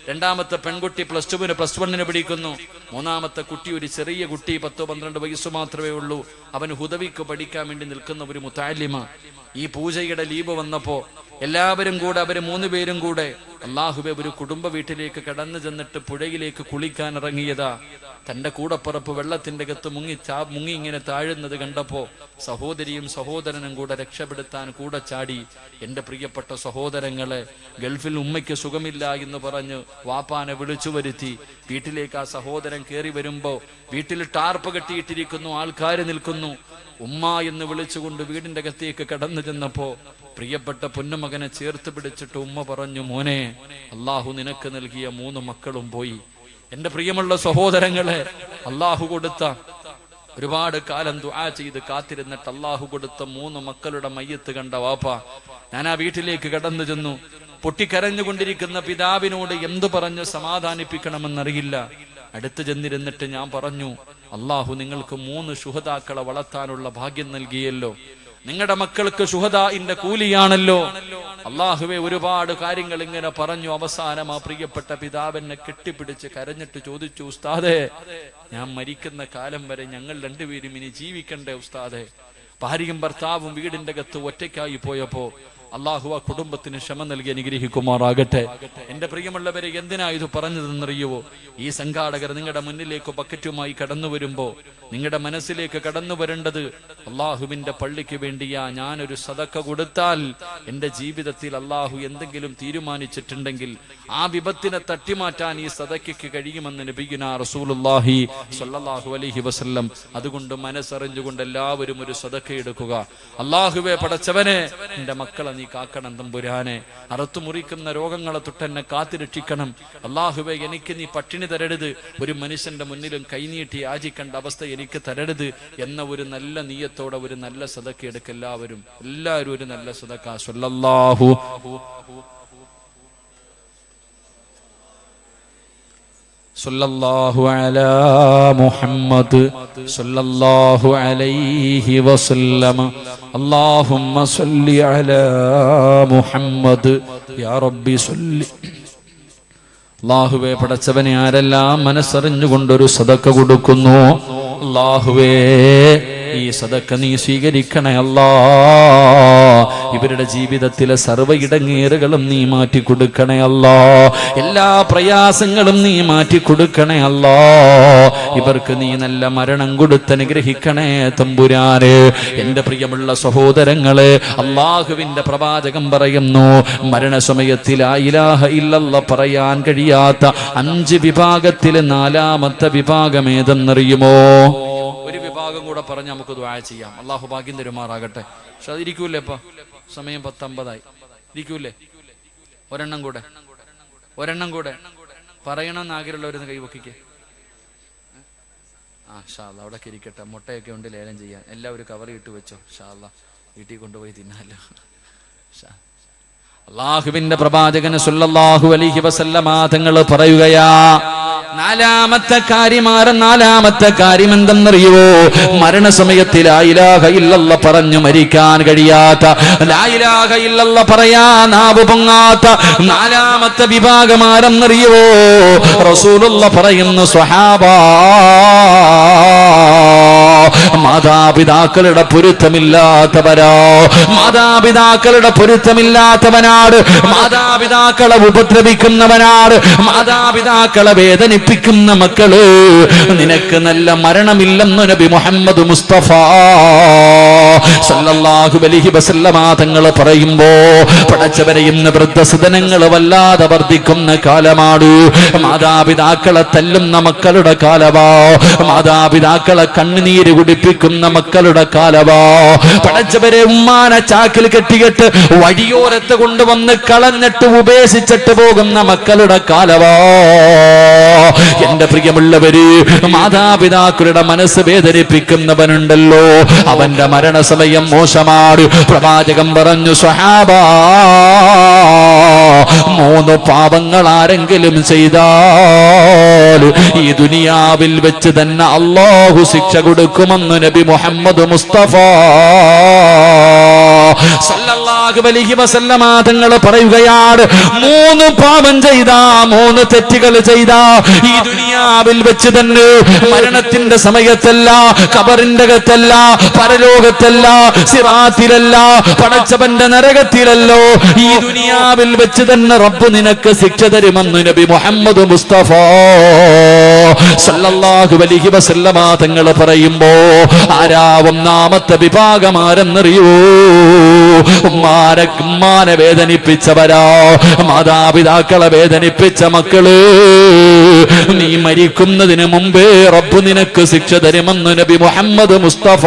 രണ്ടാമത്തെ പെൺകുട്ടി +1 പഠിക്കുന്നു, മൂന്നാമത്തെ കുട്ടി ഒരു ചെറിയ കുട്ടി 10-12 വയസ്സ് മാത്രമേ ഉള്ളൂ. അവൻ ഹുദവിക്ക് പഠിക്കാൻ വേണ്ടി നിൽക്കുന്ന ഒരു മുതഅല്ലിമ. ഈ പൂജയുടെ ലീവ് വന്നപ്പോ എല്ലാവരും കൂടെ, അവര് 3 പേരും കൂടെ അള്ളാഹുവെ ഒരു കുടുംബ വീട്ടിലേക്ക് കടന്നു ചെന്നിട്ട് പുഴയിലേക്ക് കുളിക്കാൻ ഇറങ്ങിയതാ. തന്റെ കൂടപ്പുറപ്പ് വെള്ളത്തിന്റെ അകത്ത് മുങ്ങി ഇങ്ങനെ താഴുന്നത് കണ്ടപ്പോ സഹോദരിയും സഹോദരനും കൂടെ രക്ഷപ്പെടുത്താൻ കൂടെ ചാടി. എന്റെ പ്രിയപ്പെട്ട സഹോദരങ്ങളെ, ഗൾഫിൽ ഉമ്മയ്ക്ക് സുഖമില്ല എന്ന് പറഞ്ഞ് വാപ്പാനെ വിളിച്ചു വരുത്തി. വീട്ടിലേക്ക് ആ സഹോദരൻ കയറി വരുമ്പോ വീട്ടിൽ ടാർപ്പ് കെട്ടിയിട്ടിരിക്കുന്നു, ആൾക്കാർ നിൽക്കുന്നു. ഉമ്മ എന്ന് വിളിച്ചുകൊണ്ട് വീടിന്റെ അകത്തേക്ക് കടന്നു ചെന്നപ്പോ പ്രിയപ്പെട്ട പൊന്നുമകനെ ചേർത്ത് പിടിച്ചിട്ട് ഉമ്മ പറഞ്ഞു, മോനെ, അള്ളാഹു നിനക്ക് നൽകിയ 3 മക്കളും പോയി. എന്റെ പ്രിയമുള്ള സഹോദരങ്ങളെ, അള്ളാഹു കൊടുത്ത ഒരുപാട് കാലം ദുആ ചെയ്ത് കാത്തിരുന്നിട്ട് അള്ളാഹു കൊടുത്ത 3 മക്കളുടെ മയ്യത്ത് കണ്ട വാപ്പ, ഞാൻ ആ വീട്ടിലേക്ക് കടന്നു ചെന്നു. പൊട്ടിക്കരഞ്ഞുകൊണ്ടിരിക്കുന്ന പിതാവിനോട് എന്തു പറഞ്ഞു സമാധാനിപ്പിക്കണമെന്നറിയില്ല. അടുത്ത് ചെന്നിരുന്നിട്ട് ഞാൻ പറഞ്ഞു, അള്ളാഹു നിങ്ങൾക്ക് 3 ശുഹദാക്കളെ വളർത്താനുള്ള ഭാഗ്യം നൽകിയല്ലോ. നിങ്ങളുടെ മക്കൾക്ക് ശുഹദാഇന്റെ കൂലിയാണല്ലോ. അള്ളാഹുവെ, ഒരുപാട് കാര്യങ്ങൾ ഇങ്ങനെ പറഞ്ഞു. അവസാനം ആ പ്രിയപ്പെട്ട പിതാവിനെ കെട്ടിപ്പിടിച്ച് കരഞ്ഞിട്ട് ചോദിച്ചു, ഉസ്താദേ, ഞാൻ മരിക്കുന്ന കാലം വരെ ഞങ്ങൾ രണ്ടുപേരും ഇനി ജീവിക്കണ്ടേ ഉസ്താദേ? ഭാര്യയും ഭർത്താവും വീടിന്റെ അകത്ത് ഒറ്റയ്ക്കായി പോയപ്പോ അള്ളാഹു ആ കുടുംബത്തിന് ക്ഷമ നൽകി അനുഗ്രഹിക്കുമാറാകട്ടെ. എന്റെ പ്രിയമുള്ളവരെ, എന്തിനാ ഇത് പറഞ്ഞതെന്നറിയുവോ? ഈ സംഘാടകർ നിങ്ങളുടെ മുന്നിലേക്ക് ബക്കറ്റുമായി കടന്നു വരുമ്പോ നിങ്ങളുടെ മനസ്സിലേക്ക് കടന്നു വരേണ്ടത്, അള്ളാഹുവിന്റെ പള്ളിക്ക് വേണ്ടിയാ ഞാനൊരു സദക്ക കൊടുത്താൽ എന്റെ ജീവിതത്തിൽ അള്ളാഹു എന്തെങ്കിലും തീരുമാനിച്ചിട്ടുണ്ടെങ്കിൽ ആ വിപത്തിനെ തട്ടിമാറ്റാൻ ഈ സദക്കയ്ക്ക് കഴിയുമെന്ന് നബിയുനാ റസൂലുള്ളാഹി സ്വല്ലല്ലാഹു അലൈഹി വസല്ലം. അതുകൊണ്ട് മനസ്സറിഞ്ഞുകൊണ്ട് എല്ലാവരും ഒരു സദക്ക എടുക്കുക. അള്ളാഹുവെ, പടച്ചവനെ, എന്റെ മക്കളെ നീ കാക്കണം തമ്പുരാനെ. അറുത്തു മുറിക്കുന്ന രോഗങ്ങളെ തൊട്ടെന്നെ കാത്തിരക്ഷിക്കണം. അള്ളാഹുവെ, എനിക്ക് നീ പട്ടിണി തരരുത്, ഒരു മനുഷ്യന്റെ മുന്നിലും കൈനീട്ടി യാചിക്കേണ്ട അവസ്ഥ എനിക്ക് തരരുത് എന്ന ഒരു നല്ല നീയത്തോടെ ഒരു നല്ല സദക്ക എടുക്കുക. എല്ലാവരും ഒരു നല്ല സദക്ക. സല്ലല്ലാഹു അലാ മുഹമ്മദ് സല്ലല്ലാഹു അലൈഹി വസല്ലം. അല്ലാഹുമ്മ സല്ലി അലാ മുഹമ്മദ് യാ റബ്ബി സല്ലി. അല്ലാഹുവേ, പടച്ചവനെ, ആരെല്ലാം മനസ്സറിഞ്ഞുകൊണ്ടൊരു സദക്ക കൊടുക്കുന്നു, അല്ലാഹുവേ, ഈ സദക്ക നീ സ്വീകരിക്കണേ അല്ലാ. ഇവരുടെ ജീവിതത്തിലെ സർവ്വ ഇടങ്ങേറുകളും നീ മാറ്റി കൊടുക്കണേ അല്ലാ. എല്ലാ പ്രയാസങ്ങളും നീ മാറ്റി കൊടുക്കണേ അല്ലാ. ഇവർക്ക് നീ നല്ല മരണം കൊടുത്ത് അനുഗ്രഹിക്കണേ തമ്പുരാനെ. എന്റെ പ്രിയമുള്ള സഹോദരങ്ങളെ, അള്ളാഹുവിന്റെ പ്രവാചകൻ പറയുന്നു, മരണസമയത്തിൽ ലാ ഇലാഹ ഇല്ലല്ലാഹ് പറയാൻ കഴിയാത്ത 5 വിഭാഗത്തിൽ 4ാമത്തെ വിഭാഗം ഏതെന്നറിയുമോ? ഒരു വിഭാഗം കൂടെ പറഞ്ഞ് നമുക്ക് ദുആ ചെയ്യാം. അള്ളാഹു ഭാഗ്യം തരുമാറാകട്ടെ. പക്ഷെ അതിരിക്കൂലേ? ഇപ്പൊ സമയം 10:50 ഇരിക്കൂലേ? ഒരെണ്ണം കൂടെ പറയണമെന്ന് ആഗ്രഹമുള്ളവരൊന്ന് കൈവക്കിക്കേ. ഷാ അല്ലാഹ് അവിടെ ഇരിക്കട്ടെ. മുട്ടയൊക്കെ ഉണ്ട് ലേലം ചെയ്യാൻ. എല്ലാവരും കവറി ഇട്ട് വെച്ചോ. ഷാ അല്ലാഹ് വീട്ടിൽ കൊണ്ടുപോയി തിന്നാലോ. അള്ളാഹുവിന്റെ പ്രവാചകൻ സല്ലല്ലാഹു അലൈഹി വസല്ലമ തങ്ങൾ പറയുകയാ, 4ാമത്തെ കാര്യം എന്തെന്നറിയുവോ? മരണസമയത്തിൽ ലാ ഇലാഹ ഇല്ലല്ലാഹ് പറഞ്ഞു മരിക്കാൻ കഴിയാത്ത, ലാ ഇലാഹ ഇല്ലല്ലാഹ് പറയാ നാവ് പൊങ്ങാത്ത 4ാമത്തെ വിഭാഗം ആരെന്നറിയുവോ? റസൂലുള്ളാഹ് പറയുന്നു, സ്വഹാബാ, മാതാപിതാക്കളുടെ പൊരുത്തമില്ലാത്തവരോ, മാതാപിതാക്കളുടെ പൊരുത്തമില്ലാത്തവനാണ്, മാതാപിതാക്കളെ ഉപദ്രവിക്കുന്നവനാണ്, മാതാപിതാക്കളെ വേദനിപ്പിക്കുന്ന മക്കള്, നിനക്ക് നല്ല മരണമില്ലെന്ന് നബി മുഹമ്മദ് മുസ്തഫ സല്ലല്ലാഹു അലൈഹി വസല്ലമ തങ്ങൾ പറയുമ്പോ, പടച്ചവരെ, ഇന്ന് വൃദ്ധസദനങ്ങൾ വല്ലാതെ വർദ്ധിക്കുന്ന കാലമാണ്. മാതാപിതാക്കളെ തല്ലുന്ന മക്കളുടെ കാലമാ, മാതാപിതാക്കളെ കണ്ണുനീര് കുടിപ്പിക്കുന്ന മക്കളുടെ കാലമാ. പടച്ചവരെ, ഉമ്മാനെ ചാക്കിൽ കെട്ടിയിട്ട് വഴിയോരത്ത് കൊണ്ടുവന്ന് കളഞ്ഞിട്ട് ഉപേക്ഷിച്ചിട്ട് പോകുന്ന മക്കളുടെ കാലമാ. എന്റെ പ്രിയമുള്ളവര്, മാതാപിതാക്കളുടെ മനസ്സ് വേദനിപ്പിക്കുന്നവനുണ്ടല്ലോ, അവന്റെ മരണസമയം മോശമാണ്. പ്രവാചകൻ പറഞ്ഞു, സ്വഹാബാ, 3 പാപങ്ങൾ ആരെങ്കിലും ചെയ്താൽ ഈ ദുനിയാവിൽ വെച്ച് തന്നെ അല്ലാഹു ശിക്ഷ കൊടുക്കുമെന്ന് നബി മുഹമ്മദ് മുസ്തഫ സല്ലല്ലാഹു അലൈഹി വസല്ലമ തങ്ങൾ പറയുകയാണ്, 3 പാപം ചെയ്താ, 3 തെറ്റുകൾ ചെയ്താ ഈ ദുനിയാവിൽ വെച്ച് തന്നെ, മരണത്തിന്റെ സമയത്തല്ല, ഖബറിന്റെ അകത്തല്ല, പരലോകത്തല്ല, സിറാത്തിലല്ല, പടച്ചവന്റെ നരകത്തിലല്ലോ, ഈ ദുനിയാവിൽ വെച്ച് തന്നെ റബ്ബ് നിനക്ക് ശിക്ഷ തരുമെന്ന് നബി മുഹമ്മദ് മുസ്തഫ സല്ലല്ലാഹു അലൈഹി വസല്ലമ തങ്ങൾ പറയുമ്പോ ആരാ ഒന്നാമത്തെ വിഭാഗം ആരെന്നറിയോ? ഉമ്മാനെ വേദനിപ്പിച്ചവരാ, മാതാപിതാക്കളെ വേദനിപ്പിച്ച മക്കള്. നീ മരിക്കുന്നതിന് മുമ്പേ റബ്ബ് നിനക്ക് ശിക്ഷ തരുമെന്ന് നബി മുഹമ്മദ് മുസ്തഫ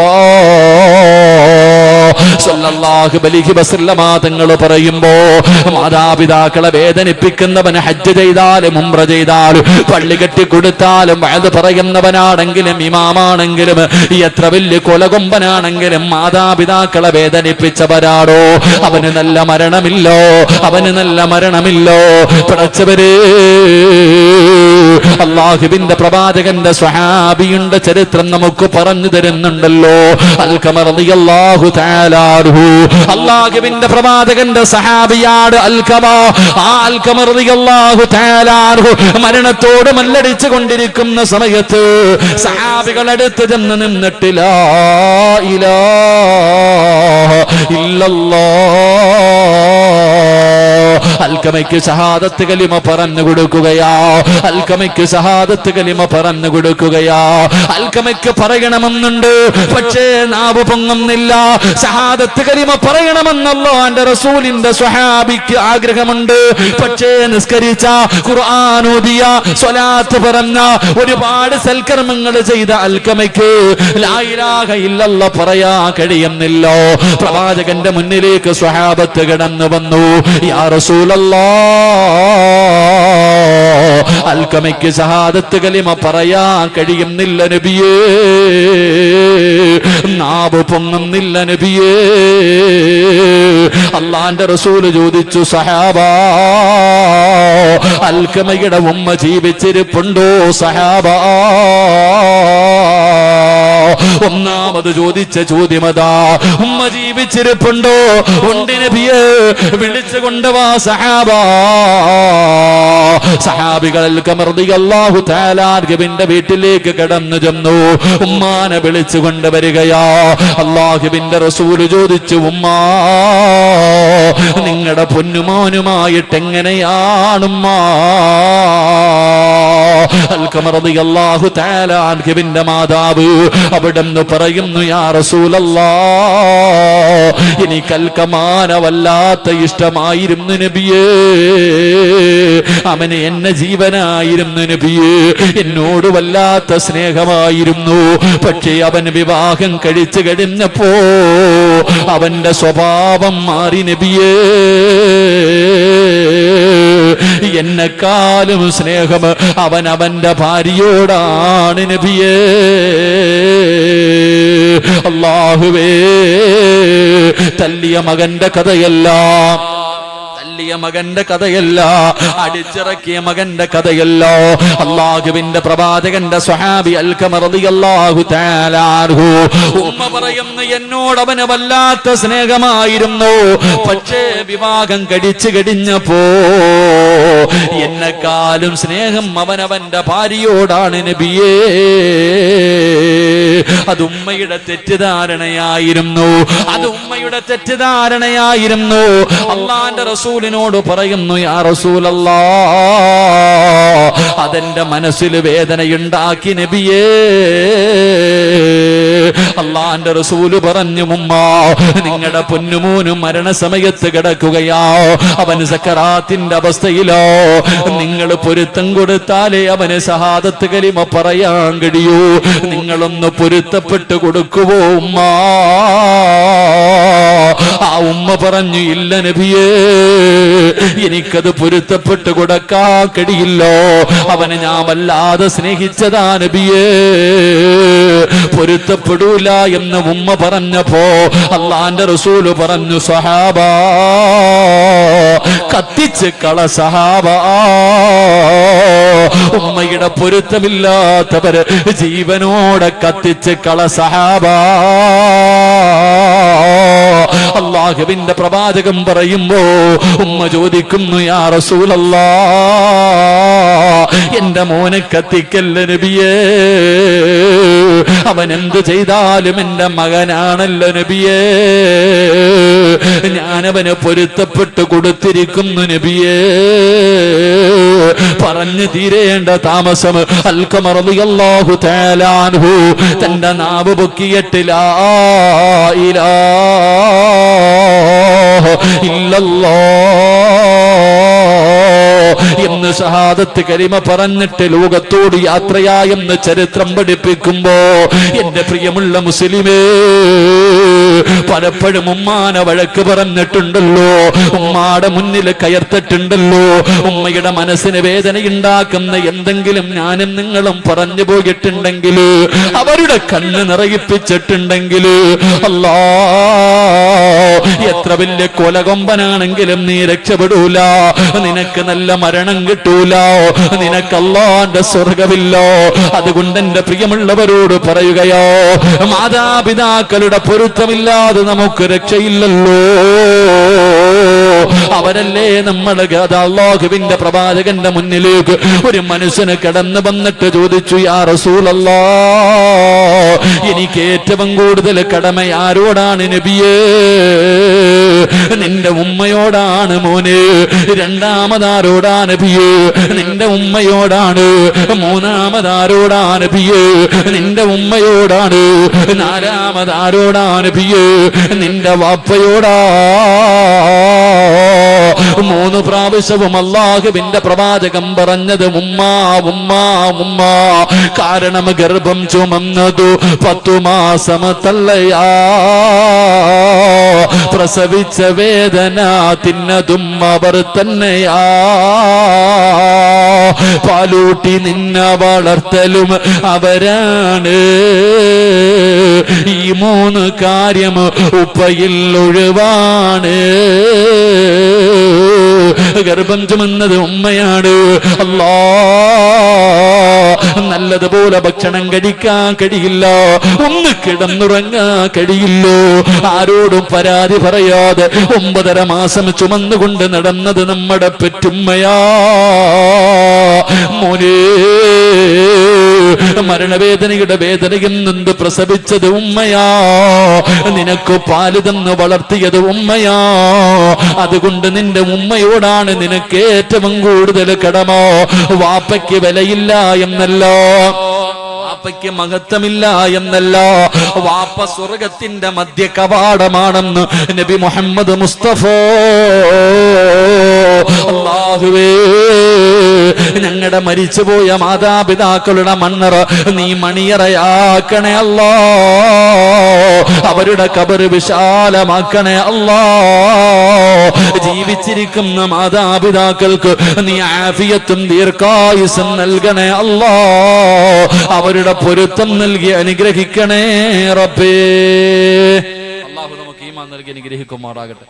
സല്ലല്ലാഹു അലൈഹി വസല്ലമ തങ്ങൾ പറയുമ്പോ മാതാപിതാക്കളെ വേദനിപ്പിക്കുന്നവൻ ഹജ്ജ് ചെയ്താലും ഉംറ ചെയ്താലും പള്ളി കെട്ടി കൊടുത്താലും വഅദ് പറയുന്നവനാണെങ്കിലും ഇമാമാണെങ്കിലും എത്ര വലിയ കൊലകൊമ്പനാണെങ്കിലും മാതാപിതാക്കളെ വേദനിപ്പിച്ചവരാടോ അവന് നല്ല മരണമില്ലോ, അവന് നല്ല മരണമില്ലോ. പടച്ചവരേ, അല്ലാഹുവിന്റെ പ്രവാചകന്റെ സ്വഹാബിയുടെ ചരിത്രം നമുക്ക് പറഞ്ഞു തരുന്നുണ്ടല്ലോ. അൽഖമർ റളിയല്ലാഹു തആല അൻഹു അല്ലാഹുവിന്റെ പ്രവാചകന്റെ സഹാബിയാണ് അൽഖമ. ആ അൽഖമർ റളിയല്ലാഹു തആല അൻഹു മരണത്തോട് മല്ലടിച്ചു കൊണ്ടിരിക്കുന്ന സമയത്ത് സഹാബികൾ അടുത്ത് ചെന്ന് നിന്നിട്ട് ലാ ഇലാഹ ഇല്ലല്ലാഹ് അൽഖമയ്ക്ക് ഷഹാദത്ത് കലിമ പറഞ്ഞു കൊടുക്കുകയാ. അൽഖമയ്ക്ക് ഷഹാദത്ത് കലിമ പറഞ്ഞു കൊടുക്കുകയാ. അൽഖമയ്ക്ക് പറയണമെന്നുണ്ട്, പക്ഷേ നാവ് പൊങ്ങുന്നില്ല. ഷഹാദത്ത് കലിമ പറയണമെന്നല്ലോ എന്റെ റസൂലിന്റെ സ്വഹാബിക്ക് ആഗ്രഹമുണ്ട്. പക്ഷേ നിസ്കരിച്ച, ഖുർആൻ ഓതിയ, സ്വലാത്ത് പറഞ്ഞ, ഒരുപാട് സൽക്കർമ്മങ്ങൾ ചെയ്ത അൽഖമയ്ക്ക് ലാ ഇലാഹ ഇല്ലല്ലാഹ് പറയാ കഴിയുന്നില്ല. പ്രവാചകന്റെ മുന്നിലേക്ക് സ്വഹാബത്ത് കടന്നു വന്നു. യാ റസൂലല്ലാഹ്, അൽഖമയ്ക്ക് ഷഹാദത്ത് കലിമ പറയാ കഴിയുന്നില്ല നബിയേ, നാവ് പൊങ്ങുന്നില്ല നബിയേ. അല്ലാഹുവിന്റെ റസൂൽ ചോദിച്ചു, സഹാബാ, അൽഖമയുടെ ഉമ്മ ജീവിച്ചിരിപ്പുണ്ടോ സഹാബാ? ഒന്നാമത് ചോദിച്ച ചോദ്യമതാ, ഉമ്മ ജീവിച്ചിരിപ്പുണ്ടോ? ഉണ്ട് നബിയേ, വിളിച്ചു കൊണ്ടുവാ സഹാബാ. സഹാബികൾ അൽഖമർ റളിയല്ലാഹു തആല അൻഹുവിന്റെ വീട്ടിലേക്ക് കടന്നു ചെന്നു. ഉമ്മാനെ വിളിച്ചു കൊണ്ടുവരികയാ. അല്ലാഹുവിന്റെ റസൂൽ ചോദിച്ചു, ഉമ്മാ, നിങ്ങളുടെ പൊന്നുമോനുമായിട്ട് എങ്ങനെയാണുമ്മാ? അൽഖമർ റളിയല്ലാഹു തആല അൻഹുവിന്റെ മാതാവ് അവിടെന്ന് പറയുന്നു, യാ റസൂലല്ലാഹ്, എനിക്ക് അൽഖമാനെ വല്ലാത്ത ഇഷ്ടമായിരുന്നു നബിയേ, അവന് എന്നെ ജീവനായിരുന്നു നബിയേ, എന്നോട് വല്ലാത്ത സ്നേഹമായിരുന്നു. പക്ഷേ അവൻ വിവാഹം കഴിച്ചു കഴിഞ്ഞപ്പോ അവന്റെ സ്വഭാവം മാറി നബിയേ, എന്നെക്കാളും സ്നേഹം അവൻ അവന്റെ ഭാര്യയോടാണ് നബിയേ. അല്ലാഹുവേ, തല്ലിയ മകന്റെ കഥയല്ല, മകന്റെ കഥയല്ല, അടിച്ചിറക്കിയ മകന്റെ കഥയല്ല. അല്ലാഹുവിന്റെ പ്രവാചകന്റെ സ്വഹാബി അൽഖമർ റളിയല്ലാഹു തആല അൻഹു ഉമ്മ പറയുന്നു, എന്നോട് അവന് വല്ലാത്ത സ്നേഹമായിരുന്നു. പക്ഷേ വിവാഹം കഴിച്ചു കഴിഞ്ഞപ്പോ എന്നെക്കാളും സ്നേഹം അവനവന്റെ ഭാര്യയോടാണ് നബിയേ. അത് ഉമ്മയുടെ തെറ്റിദ്ധാരണയായിരുന്നു, അത് ഉമ്മയുടെ തെറ്റിദ്ധാരണയായിരുന്നു. അല്ലാഹുവിന്റെ റസൂലിനോട് പറയുന്നു, യാ റസൂലല്ലാഹ്, അതെന്റെ മനസ്സിൽ വേദനയുണ്ടാക്കി നബിയേ. അല്ലാഹുവിന്റെ റസൂല് പറഞ്ഞു, ഉമ്മ, നിങ്ങളുടെ പൊന്നുമോനും മരണസമയത്ത് കിടക്കുകയാ, അവൻ സക്കറാത്തിന്റെ അവസ്ഥയിലോ. നിങ്ങൾ പൊരുത്തം കൊടുത്താലേ അവന് ഷഹാദത്ത് കലിമ പറയാൻ കഴിയൂ. നിങ്ങളൊന്ന് പൊരുത്തപ്പെട്ട് കൊടുക്കുവോ ഉമ്മ? ആ ഉമ്മ പറഞ്ഞു, ഇല്ല നബിയേ, എനിക്കത് പൊരുത്തപ്പെട്ട് കൊടുക്കാൻ കഴിയില്ലോ, അവനെ ഞാൻ വല്ലാതെ സ്നേഹിച്ചതാ നബിയേ, പൊരുത്തപ്പെടൂല എന്ന് ഉമ്മ പറഞ്ഞപ്പോ അല്ലാഹുവിന്റെ റസൂല് പറഞ്ഞു, സഹാബാ, കത്തിച്ച് കള സഹാബാ. ഉമ്മയുടെ പൊരുത്തമില്ലാത്തവര് ജീവനോടെ കത്തിച്ച് കള സഹാബാ. അല്ലാഹുവിന്റെ പ്രവാചകൻ പറയുമ്പോ ഉമ്മ ചോദിക്കുന്നു, യാ റസൂലല്ലാഹ്, എന്റെ മോനെ കത്തിക്കല്ല നബിയേ, അവൻ എന്ത് ചെയ്താലും എന്റെ മകനാണല്ലോ നബിയേ. ഞാനവന് പൊരുത്തപ്പെട്ട് കൊടുത്തിരിക്കുന്നു നബിയേ. പറഞ്ഞു തീരേണ്ട താമസം അൽഖമ റളിയല്ലാഹു തആല അൻഹു തന്റെ നാവ് പൊക്കിയിട്ട് ലാ ഇലാഹ ഇല്ലല്ലാഹ് എന്ന് ഷഹാദത്ത് കലിമ പറഞ്ഞിട്ട് ലോകത്തോട് യാത്രയായെന്ന് ചരിത്രം പഠിപ്പിക്കുമ്പോ എന്റെ പ്രിയമുള്ള മുസ്ലിമേ, പലപ്പോഴും ഉമ്മാനെ വഴക്ക് പറഞ്ഞിട്ടുണ്ടല്ലോ, ഉമ്മാടെ മുന്നിൽ കയർത്തിട്ടുണ്ടല്ലോ, ഉമ്മയുടെ മനസ്സിന് വേദനയുണ്ടാക്കുന്ന എന്തെങ്കിലും ഞാനും നിങ്ങളും പറഞ്ഞു പോയിട്ടുണ്ടെങ്കിൽ, അവരുടെ കണ്ണ് നിറയിപ്പിച്ചിട്ടുണ്ടെങ്കിൽ, അല്ലാ എത്ര വലിയ കൊലകൊമ്പനാണെങ്കിലും നീ രക്ഷപ്പെടൂല, നിനക്ക് നല്ല മരണം കിട്ടൂല, നിനക്ക് അല്ലാഹുവിന്റെ സ്വർഗമില്ലോ. അതുകൊണ്ട് എന്റെ പ്രിയമുള്ളവരോട് പറയുകയോ, മാതാപിതാക്കളുടെ പൊരുത്തമില്ലാതെ നമുക്ക് രക്ഷയില്ലല്ലോ. അവരല്ലേ നമ്മളെ അല്ലാഹുവിന്റെ പ്രവാചകന്റെ മുന്നിലേക്ക് ഒരു മനുഷ്യന് കടന്നു വന്നിട്ട് ചോദിച്ചു, യാ റസൂലല്ലാഹ്, എനിക്ക് ഏറ്റവും കൂടുതൽ കടമ ആരോടാണ് നബിയേ? നിന്റെ ഉമ്മയോടാണ് മോനെ. രണ്ടാമതാരോടാ നബിയേ? നിന്റെ ഉമ്മയോടാണ്. മൂന്നാമതാരോടാ നബിയേ? നിന്റെ ഉമ്മയോടാണ്. നാലാമതാരോടാ നബിയേ? നിന്റെ വാപ്പയോടാ. 3 പ്രാവശ്യവും അല്ലാഹുവിന്റെ പ്രവാചകം പറഞ്ഞത് ഉമ്മാ ഉമ്മാ ഉമ്മാ. കാരണം ഗർഭം ചുമന്നതു 10 മാസം തള്ളയാ, പ്രസവിച്ച വേദന തിന്നതും അവർ തന്നെയാ, പാലൂട്ടി നിന്നെ വളർത്തലും അവരാണ്. ഈ 3 കാര്യം ഉപ്പയിൽ ഒഴിവാണ്. ഗർഭം ചുമന്നത് ഉമ്മയാണ്. അല്ലാ, നല്ലതുപോലെ ഭക്ഷണം കഴിക്കാൻ കഴിയില്ല, ഒന്ന് കിടന്നുറങ്ങാൻ കഴിയില്ലോ, ആരോടും പരാതി പറയാതെ 9.5 മാസം ചുമന്നുകൊണ്ട് നടന്നത് നമ്മുടെ പെറ്റുമ്മയാ. മോനെ, മരണവേദനയുടെ വേദനയിൽ നിന്ന് പ്രസവിച്ചത് ഉമ്മയാ, നിനക്ക് പാല് തന്ന് വളർത്തിയത് ഉമ്മയാ. അതുകൊണ്ട് നിന്റെ ഉമ്മയോടാണ് നിനക്ക് ഏറ്റവും കൂടുതൽ കടമ. വാപ്പയ്ക്ക് വിലയില്ല എന്നല്ല, വാപ്പയ്ക്ക് മഹത്വമില്ല എന്നല്ല, വാപ്പ സ്വർഗത്തിന്റെ മധ്യ കവാടമാണെന്ന് നബി മുഹമ്മദ് മുസ്തഫ. അല്ലാഹുവേ, ഞങ്ങളുടെ മരിച്ചുപോയ മാതാപിതാക്കളുടെ മണ്ണറ നീ മണിയറയാക്കണേ അല്ലാ, അവരുടെ ഖബർ വിശാലമാക്കണേ അല്ലാ. ജീവിച്ചിരിക്കുന്ന മാതാപിതാക്കൾക്ക് നീ ആഫിയത്തും ദീർഘായുസ്സും നൽകണേ അല്ലാ, അവരുടെ പൊരുത്തം നൽകി അനുഗ്രഹിക്കണേ റബ്ബേ. അല്ലാഹു നമുക്ക് ഈമാൻ നൽകി അനുഗ്രഹിക്കുമാറാകട്ടെ.